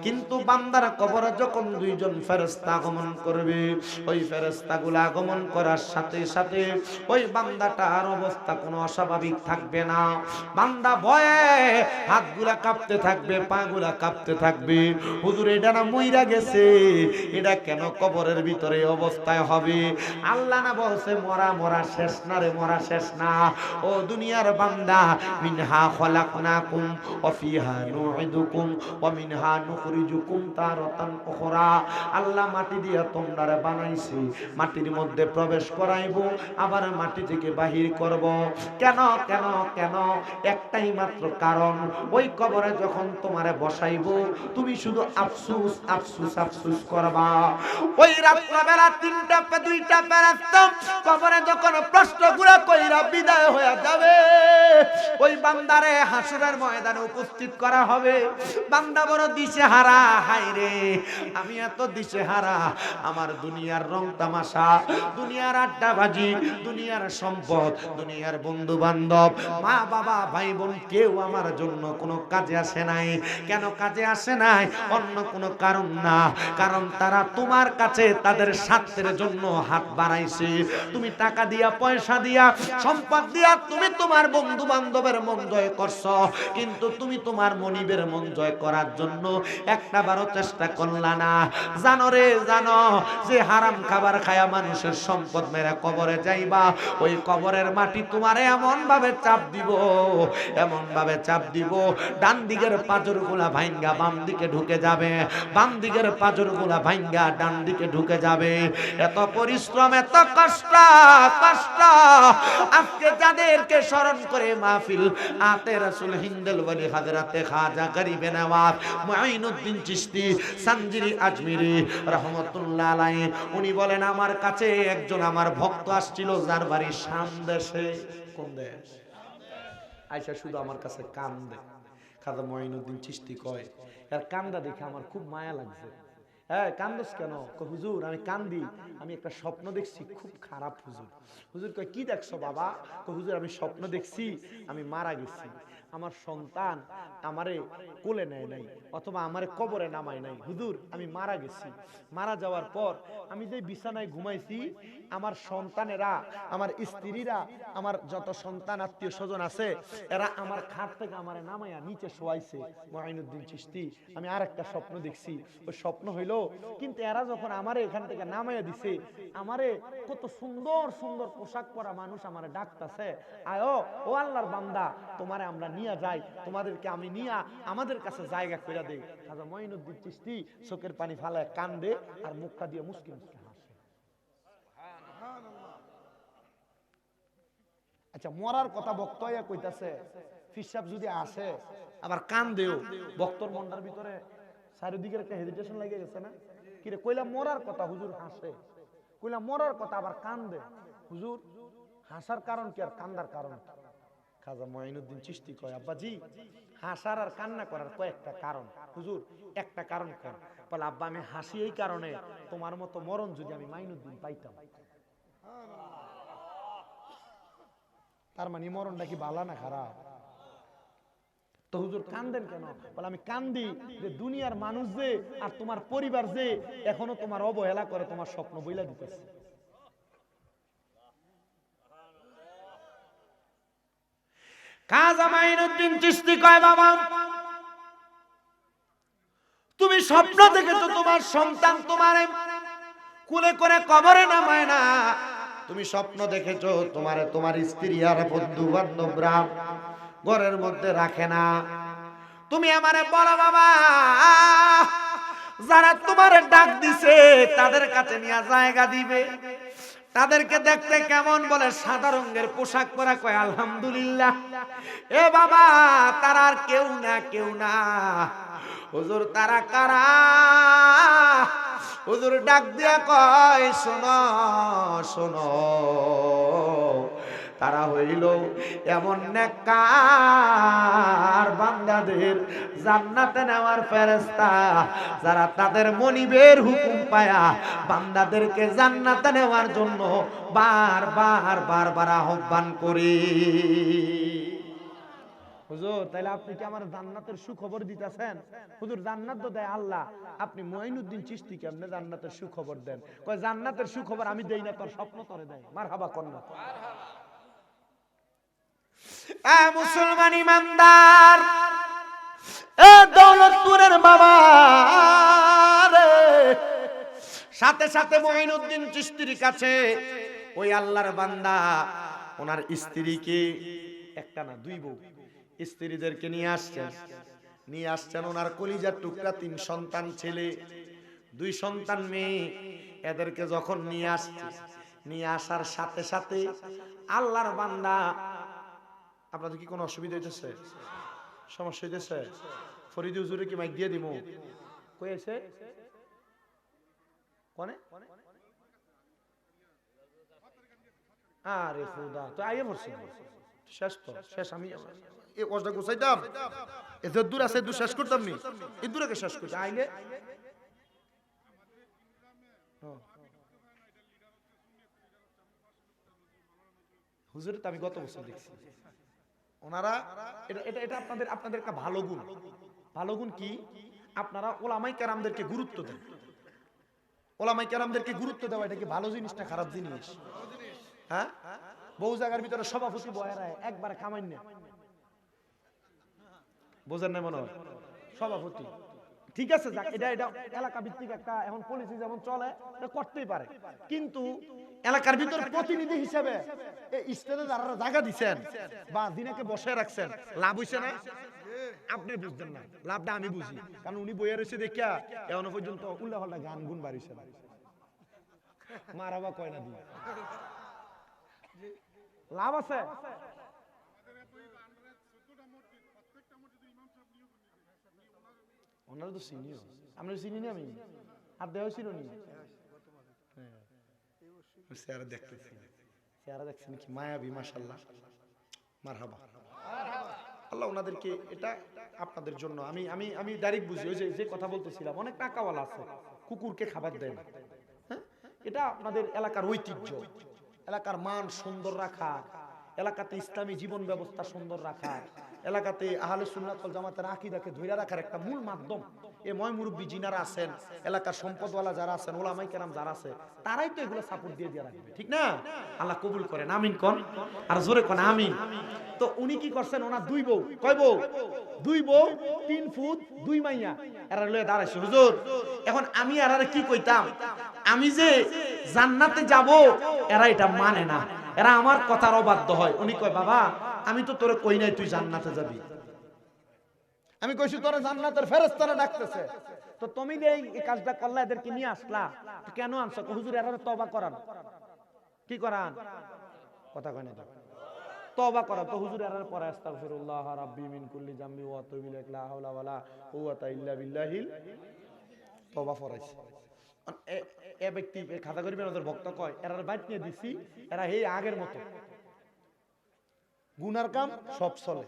কিন্তু বান্দার কবরে যখন দুইজন ফেরেশতা আগমন করবে, ওই ফেরেশতাগুলো আগমন করার সাথে সাথে ওই বান্দাটার অবস্থা কোনো অস্বাভাবিক থাকবে না। বান্দা ভয়ে হাতগুলা কাঁপতে থাকবে, পাগুলা কাঁপতে থাকবে। হুজুর এটা না মইরা গেছে, এটা কেন কবরের ভিতরে অবস্থায় হবে? আল্লাহ না বলছে মরা মরা শেষ না রে, মরা শেষ না। ও দুনিয়ার বান্দা, মিনহা খলাকনাকুম ওয়া ফিহা নুইদুকুম ওয়া মিনহা নুখরিজুকুম তারাতান উখরা। আল্লাহ মাটি দিয়া তোমরা বানাইছি, মাটির মধ্যে প্রবেশ করাইব, আবার মাটি থেকে বাহির করব। কেন কেন কেন? একটাই মাত্র কারণ, ওই কবরে যখন তোমারে বসাইব তুমি শুধু আফসোস আফসোস আফসোস করবা। ওই রাত্রিবেলা তিনটা দুইটা ফেরেশতা কবরে যখন প্রশ্নগুলো কইরা বিদায় হয়ে যাবে, ওই বান্দারে হাসরের ময়দানে উপস্থিত করা হবে। বান্দা বড় দিশেহারা, হায় রে আমি এত দিশেহারা, আমার দুনিয়ার রং তামাশা, দুনিয়ার আড্ডাবাজি, দুনিয়ার সম্পদ, দুনিয়ার বন্ধু বান্ধব, মা বাবা ভাই বোন কেউ আমার জন্য কোনো কাজে আসে নাই। কেন কাজে আসে নাই? অন্য কোনো কারণ না, কারণ তারা তোমার কাছে তাদের স্বার্থের জন্য হাত বাড়াইছে। তুমি টাকা দিয়া, পয়সা দিয়া, সম্পদ দিয়া তুমি তোমার বন্ধু বান্ধবের মন জয় করছো, কিন্তু তুমি তোমার মনিবের মন জয় করার জন্য একটা বারও চেষ্টা করলা না। জানো রে জানো, যে হারাম খাবার খায়া মানুষের সম্পদ মেরে কবরে যাইবা, ওই কবরের মাটি তোমারে এমন ভাবে চাপ দিব, এমন ভাবে চাপ দিব, ডান দিকের পাঁজর গুলা ভাঙ্গা বাম দিকে ঢুকে যাবে, বাম দিকের পাঁজর গুলা ভাঙ্গা ডান দিকে ঢুকে যাবে। এত পরিশ্রম, এত কষ্ট কষ্ট। আজকে যাদেরকে স্মরণ করে মাহফিল আতে রাসূল হিন্দেল ওয়ালি হযরতে খাজা গরিবে নওয়াজ মুঈনুদ্দিন চিশতি সানজিরি আজমিরি রাহমাতুল্লাহ আলাইহি, উনি বলেন আমার কাছে একজন আমার ভক্ত আসছিল, যার বাড়ি শাম দেশে। কোন দেশ? আয়সা শুধু আমার কাছে কান্দে। খাজা মুঈনুদ্দিন চিশতি কয় এর কান্দা দেখে আমার খুব মায়া লাগছে। হ্যাঁ কান্দস কেন? হুজুর আমি কান্দি, আমি একটা স্বপ্ন দেখছি খুব খারাপ। হুজুর হুজুর কয় কি দেখছো বাবা? হুজুর আমি স্বপ্ন দেখছি আমি মারা গেছি, আমার সন্তান আমারে কোলে নেয় নাই, অথবা আমারে কবরে নামায় নাই। হুজুর আমি মারা গেছি, মারা যাওয়ার পর আমি যে বিছানায় ঘুমাইছি, আমার সন্তানেরা, আমার স্ত্রীরা, আমার যত সন্তান আত্মীয় স্বজন আছে, এরা আমার খাট থেকে আমারে নামাইয়া নিচে শোয়াইছে। মুঈনুদ্দিন চিশতি আমি আর একটা স্বপ্ন দেখছি, ওই স্বপ্ন হইলো কিন্তু এরা যখন আমারে এখান থেকে নামাইয়া দিছে, আমারে কত সুন্দর সুন্দর পোশাক পরা মানুষ আমারে ডাকতাছে, আয়ো ও আল্লাহর বান্দা তোমারে আমরা নিয়ে যাই, তোমাদেরকে আমি নিয়া আমাদের কাছে জায়গা করে দেই। খাজা মুঈনুদ্দিন চিশতি চোখের পানি ফালায় কান্দে আর মুখটা দিয়ে মুস্কি মুস্কি হাসে। আচ্ছা মরার কথা বক্তয়া কইতাছে, ফিসাব যদি আসে আবার কান্দেও, বক্তর মন্ডার ভিতরে চারিদিকের একটা হেজিটেশন লেগে গেছে না? কিরে কইলা মরার কথা, হুজুর হাসে। কইলা মরার কথা আবার কান্দে, হুজুর হাসার কারণ কি আর কান্দার কারণ কি? খাজা মুঈনুদ্দিন চিশতি কয় আব্বাজি হাসার আর কান্না করার কয়েকটা কারণ। হুজুর একটা কারণ কোন? বলে আব্বা আমি হাসি এই কারণে, তোমার মতো মরণ যদি আমি মুঈনুদ্দিন পাইতাম। তার মানে মরণটা কি ভালো না খারাপ? তো হুজুর কান্দেন কেন? বলে আমি কান্দি যে দুনিয়ার মানুষ যে আর তোমার পরিবার যে এখনো তোমার অবহেলা করে, তোমার স্বপ্ন বইলা দিতেছে। খাজা মাইনুদ্দিন চিশতি কয় বাবা তুমি স্বপ্ন দেখেছো তোমার সন্তান তোমারে কুলে করে কবরে নামায় না, তুমি স্বপ্ন দেখেছো তোমার স্ত্রী আর বন্ধু বান্ধবরা ঘরের মধ্যে রাখে না। তুমি আমারে বলো বাবা যারা তোমারে ডাক দিছে তাদের কাছে নিয়ে জায়গা দিবে, তাদেরকে দেখতে কেমন বলে সাদা রঙের পোশাক পরা, কয় আলহামদুলিল্লাহ। এ বাবা তারা আর কেউ না হুজুর তারা কারা? হুজুর ডাক দিয়া কয় শোনো শোনো, তারা হইল এমন নেককার বান্দাদের জান্নাতে নেওয়ার ফেরেশতা যারা তাদের মনিবের হুকুম পায়া বান্দাদেরকে জান্নাতে নেওয়ার জন্য বারবার আহ্বান করে। হুজুর তাইলে আপনি কি আমার জান্নাতের সুখবর দিতেছেন? হুজুর জান্নাত তো দেয় আল্লাহ, আপনি মুঈনুদ্দিন চিশতি কেমনে জান্নাতের সুখবর দেন? কয় জান্নাতের সুখবর আমি দেই না, তোর স্বপ্ন তোরে দেয়। মারহাবা কন্যা। এ মুসলমান ইমানদার, এ দৌলতপুরের বাবা রে, সাথে সাথে মুঈনুদ্দিন চিশতির কাছে ওই আল্লাহর বান্দা ওনার স্ত্রীকে একটা না দুই বউ স্ত্রীদেরকে নিয়ে আসছেন ওনার কলিজার টুকরা 3 সন্তান ছেলে 2 সন্তান মেয়ে। এদেরকে যখন নিয়ে আসার সাথে সাথে আল্লাহর বান্দা, আপনাদের কি কোনো অসুবিধা হইতেছে, সমস্যা হইতেছে? ফরিদি হুজুরে কি মাইক দিয়ে দিমু? কই আছে কোনে? আরে খুদা তো আইয়ে বসে শেষ আমি এই কষ্টটা গুছাইতাম, এত দূর আছে দূর শেষ করতাম নি, এই দূরকে শেষ করতে আইলে হুজুর তো আমি গত বছর দেখছি ওনারা এটা আপনাদের একটা ভালো গুণ কি আপনারা ওলামাই কেরামদেরকে গুরুত্ব দেন। ওলামাই কেরামদেরকে গুরুত্ব দেওয়া এটা কি ভালো জিনিস না খারাপ জিনিস? হ্যাঁ, বহু জায়গার ভিতরে সভাপতি বয়ারায় একবারে কামাই না, বোঝেন না মনে হয় সভাপতি, ঠিক আছে যাক, এটা এলাকা ভিত্তিক একটা এখন পলিসি যেমন চলে এটা করতেই পারে, কিন্তু এলাকার ভিতর প্রতিনিধি হিসেবে এই স্টেজে যারা জায়গা দিচ্ছেন বা দিনাকে বসে রাখছেন লাভ হইছে না? আপনি বুঝতেন না, লাভটা আমি বুঝি, কারণ উনি বইয়া রয়েছে দেখিয়া এখনো পর্যন্ত উল্লা হল্লা গান গুন বাড়িছে না, মারাবা কয় না দিয়ে লাভ আছে। ওনারা তো সিনিয়র, আমরা চিনি না, আমি আর দেওয়া ছিল নি, চেহারা দেখছেন কি মায়াবী, মাশাআল্লাহ, মারহাবা। আল্লাহ ওনাদেরকে, এটা আপনাদের জন্য আমি ডাইরেক্ট বুঝি, ওই যে কথা বলতেছিলাম, অনেক টাকাওয়ালা আছে কুকুরকে খাবার দেয় না, হ্যাঁ, এটা আপনাদের এলাকার ঐতিহ্য, এলাকার মান সুন্দর রাখা, এলাকাতে ইসলামী জীবন ব্যবস্থা সুন্দর রাখা, এলাকাতে আহলে সুন্নাত ওয়াল জামাতের আকীদাকে ধরে রাখার একটা মূল মাধ্যম এই ময় মুরব্বী যিনারা আছেন, এলাকার সম্পদওয়ালা যারা আছেন, ওলামায়ে কেরাম যারা আছে, তারাই তো এগুলো সাপোর্ট দিয়ে রাখবে, ঠিক না? আল্লাহ কবুল করেন, আমিন কোন, আর জোরে কোন আমিন। তো উনি কি করছেন, ওনার 2 বউ, কয় বউ? 2 বউ, 3 ফুট 2 মাইয়া, এরা লয়ে দাঁড়াইছে। হুজুর এখন আমি এরারে কি কইতাম, আমি যে জান্নাতে যাব এরা এটা মানে না, এরা আমার কথার অবাধ্য হয়। উনি কয় বাবা আমি তো তোরে কই নাই তুই জান্নাতে যাবি, আমি কইছি তোরে জান্নাতের ফেরেশতারা ডাকতেছে, তো তুমি যে এই কাজটা করলা এদেরকে নিয়ে আসলা, কেন আনছো? হুজুর এরা তওবা করান, কি করান? কথা কয় না, তওবা করা। তো হুজুর এরা পড়া আস্তাগফিরুল্লাহ রাব্বি মিন কুল্লি জামবি ওয়া আতুবু ইলাইহি লা হাওলা ওয়ালা কুওয়াতা ইল্লা বিল্লাহিল, তওবা ফরাইছে। এ ব্যক্তি খাতা করিবেন ওদের ভক্ত কয় এরা বাইট নিয়ে দিছি, এরা এই আগের মতো গুনার কাম সব চলে,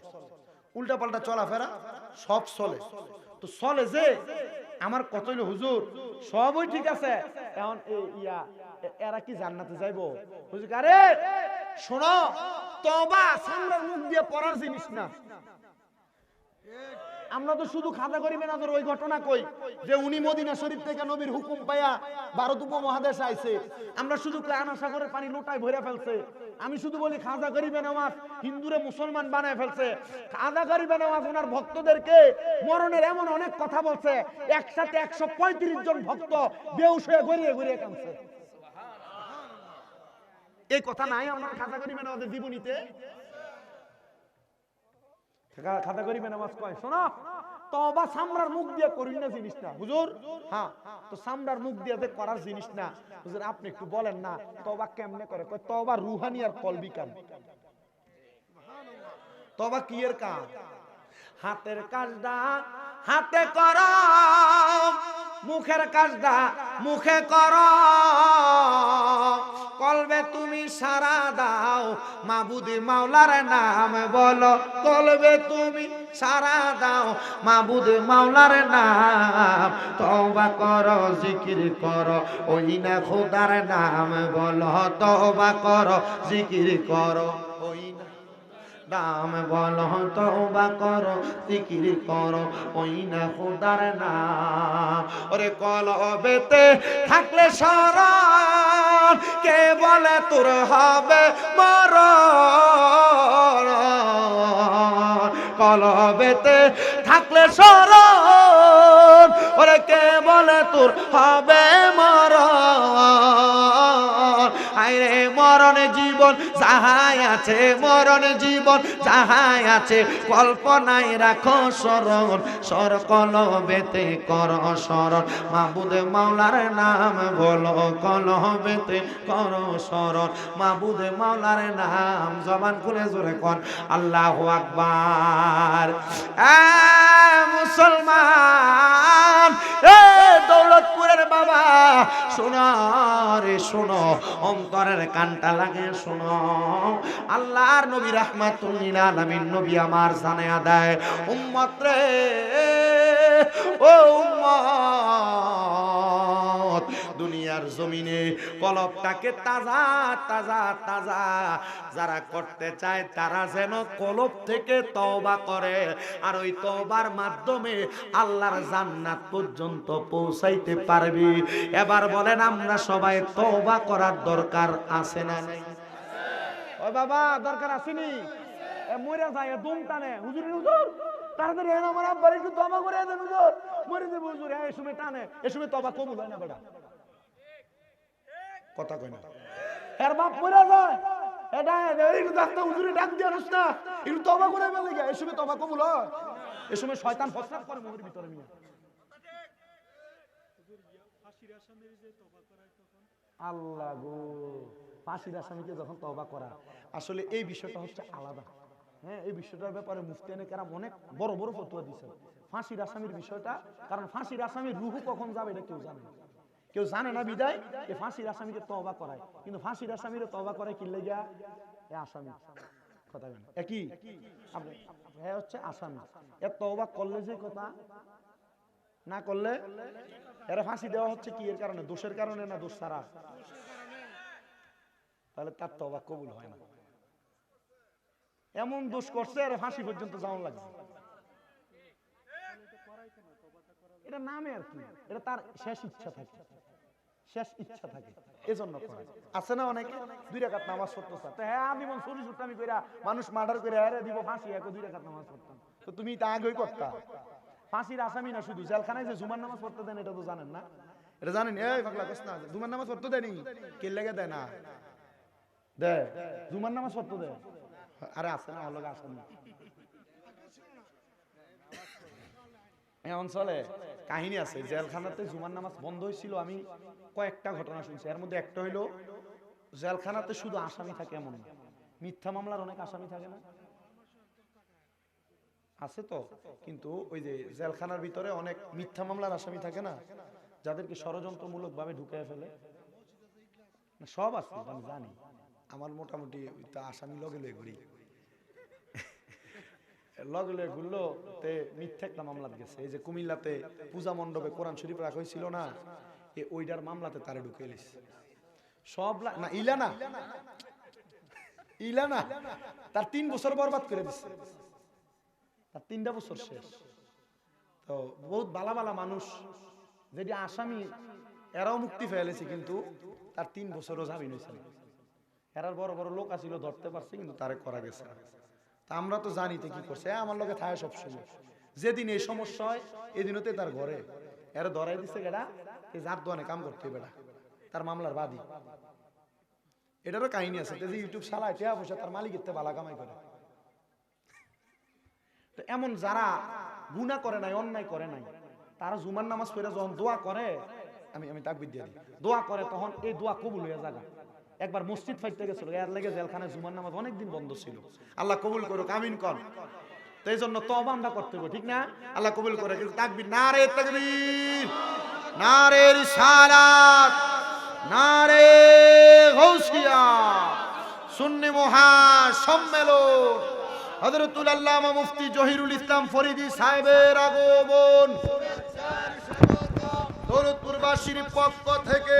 উল্টা পাল্টা চলাফেরা সব চলে, তো চলে যে আমার কত হইল হুজুর সবই ঠিক আছে, এখন এরা কি জান্নাতে যাইবো? হুজুর আরে শোনো, তওবা সামনের মুখ দিয়ে পড়ার জিনিস না, আমরা তো শুধু খাজা করিবে না ওই ঘটনা কই যে উনি মদিনা শরীফ থেকে নবীর হুকুম পায়া ভারত উপমহাদেশে আইছে, আমরা শুধু কানা সাগরের পানি লোটায় ভরে ফেলছে, আমি শুধু বলি খাজা গরিবে নওয়াজ হিন্দুরে মুসলমান বানায় ফেলছে। খাজা গরিবে নওয়াজ ওনার ভক্তদেরকে মরণের এমন অনেক কথা বলছে, একসাথে 135 জন ভক্ত বেহুশ হয়ে গড়িয়ে গড়িয়ে কাঁদছে। এই কথা নাই আমার খাজা গরিবে নওয়াজের জীবনীতে? খাজা গরিবে নওয়াজ কয়, শোনো তওবা সামরার মুখ দিয়ে করি না জিনিস না হুজুর। হ্যাঁ, তো সামরার মুখ দিয়ে যে করার জিনিস না হুজুর, আপনি একটু বলেন না তওবা কেমনে করে? কয় তওবা রুহানি আর কলবি কাম। তওবা কি এর কাম? হাতের কাজটা হাতে করো, মুখের কাজটা মুখে করো, কলবে তুমি সারা দাও, মাবুদ মাওলার নাম বলো, কলবে তুমি সারা দাও, মাবুদ মাওলার নাম, তওবা করো জিকির করো, ওই না খোদার নাম বলো, তওবা করো জিকির করো, ওই না নাম বলো, তওবা করো জিকির করো, ওই না খোদার নাম। ওরে কলবেতে থাকলে শরণ, কে বলে তোর হবে মরণ, কলবেতে থাকলে শরণ, ওরে কে বলে তোর হবে মরণ। আরে মরণ জীবন যাহাই আছে, মরণ জীবন যাহাই আছে, কল্পনায় রাখো স্মরণ, সর কলবেতে কর স্মরণ, মাবুদ মাওলার নাম বলো, কলবেতে কর স্মরণ, মাবুদ মাওলার নাম। জবান খুলে জোরে কর আল্লাহু আকবার। মুসলমান এ দৌলতপুরের বাবা শোনো রে শোনো, অন্তরের কানটা লাগে শোনো, আল্লাহর নবী রাহমাতুল লিল আলামিন নবী আমার জানায়া দেয়, উম্মত রে ও উম্মত, দুনিয়ার জমিনে কলবটাকে তাজা তাজা তাজা যারা করতে চায় তারা যেন কলব থেকে তওবা করে, আর ওই তওবার মাধ্যমে আল্লাহর জান্নাত পর্যন্ত পৌঁছাইতে পারবি। এবার বলেন আমরা সবাই তওবা করার দরকার আছে না নাই? ও বাবা দরকার আসেনি? মরে যায় দুম টানে হুজুর, হুজুর তাড়াতাড়ি এনে আমার আব্বার একটু তওবা করে দেন হুজুর, মরে দেব হুজুর। এই সময় টানে, এই সময় তওবা কবুল হয় না বেটা, কথা কই না। এর বাপ মরে যায়, এটা একটু ডাক্তার হুজুরে ডাক দিয়ে আসছ না, একটু তওবা করে ফেলে গিয়া, এই সময় তওবা কবুল হয়? এই সময় শয়তান ফসরাত করে মুখের ভিতরে নিয়ে। আল্লাহ গো, ফাঁসির আসামিকে যখন তওবা করা, আসলে এই বিষয়টা হচ্ছে আলাদা। হ্যাঁ, এই বিষয়টার ব্যাপারে মুফতিয়ানে কেরাম অনেক বড় বড় ফতোয়া দিয়েছেন ফাঁসির আসামির বিষয়টা, কারণ ফাঁসির আসামির রুহু কখন যাবে এটা কেউ জানে না, কেউ জানে না বিদায় এই ফাঁসির আসামিকে তওবা করায়। কিন্তু ফাঁসির আসামির তওবা করায় কি লাগা? এ আসামি, কথা বলেন একই হ্যাঁ হচ্ছে আসামি, এর তওবা করলে যে কথা, না করলে এরা ফাঁসি দেওয়া হচ্ছে কি এর কারণে? দোষের কারণে না দোষ ছাড়া? তাহলে তার তওবা কবুল হয় না। এমন দোষ করছে আর ফাঁসি পর্যন্ত যাওয়ার লাগছে, এটা নামে আর কি, এটা তার শেষ ইচ্ছা থাকে, শেষ ইচ্ছা থাকে এজন্য করে। আছে না অনেকে 2 রাকাত নামাজ পড়তে চায়, হ্যাঁ আজীবন চুরি চুট্টামি কইরা মানুষ মার্ডার করে আরে দিব ফাঁসি, একে 2 রাকাত নামাজ পড়তাম, তো তুমি তা আগেই করতা। ফাঁসির আসামি না শুধু জেলখানায় যে জুমার নামাজ পড়তে দেন এটা তো জানেন না? এটা জানেন? এই পাগলা কস না, জুমার নামাজ পড়তে দেয়নি, কে লাগে দেয় না? দে জুমার নামাজ পড়তে দে, আরে আছে না হলো আসামি। এই অঞ্চলে কাহিনী আছে, জেলখানাতে জুমার নামাজ বন্ধ হয়েছিল, আমি কয়েকটা ঘটনা শুনছি। এর মধ্যে একটা হইলো জেলখানাতে শুধু আসামি থাকে এমন না, মিথ্যা মামলার অনেক আসামি থাকে না? আছে তো, কিন্তু ওই যে জেলখানার ভিতরে অনেক মিথ্যা মামলার আসামি থাকে না, যাদেরকে ষড়যন্ত্রমূলক ভাবে ঢুকায় ফেলে। সব আছে আমি জানি, আমার মোটামুটি আসামি লগে লগে ঘুরি, লগে লগে ঘুরলো তে মিথ্যা একটা মামলা গেছে। এই যে কুমিল্লাতে পূজা মণ্ডপে কোরআন শরীফ রাখা হয়েছিল না, ওইটার মামলাতে তারে ঢুকে এলিস সব না, ইলা না তার 3 বছর বরবাদ করে দিচ্ছে, তার 3টা বছর শেষ। তো বহুত বালা বালা মানুষ যেটি আসামি এরাও মুক্তি ফেলেছে, কিন্তু তার 3 বছরও জামিন হয়েছে না। হেরার বড় বড় লোক আসিল ধরতে পারছে কিন্তু তারে করা গেছে না। তা আমরা তো জানি তো কি করছে, আমার লগে থায় সবসময়। যেদিন এই সমস্যা হয় এদিনতে তার ঘরে এরা ধরাই দিচ্ছে গেটা এই জাত দোয়ানে কাম করতে বেটা, তার মামলার বাদী। এটারও কাহিনী আছে, যে ইউটিউব চালায় টিয়া পয়সা তার মালিকের তে বালা কামাই করে। তো এমন যারা গুনাহ করে নাই, অন্যায় করে নাই, তারা জুমার নামাজ পড়ে যখন দোয়া করে, আমি তাকবীর দিয়ে দিই, দোয়া করে তখন এই দোয়া কবুল হয়ে যায়। একবার মসজিদ ফাইতে গেছিল, এর লেগে জেলখানায় জুমার নামাজ অনেকদিন বন্ধ ছিল। আল্লাহ কবুল করুক, আমিন কর। তো এই জন্য তওবা আমরা করতে হবে, ঠিক না? আল্লাহ কবুল করে। কিন্তু তাকবীর, নারে তাকবীর, নারে রিসালাত, নারে গাউসিয়া, সুন্নি মহা সম্মেলন, হযরতুল আল্লামা মুফতি জহিরুল ইসলাম ফরিদী সাহেবের আগমন দৌলতপুরবাসীর পক্ষ থেকে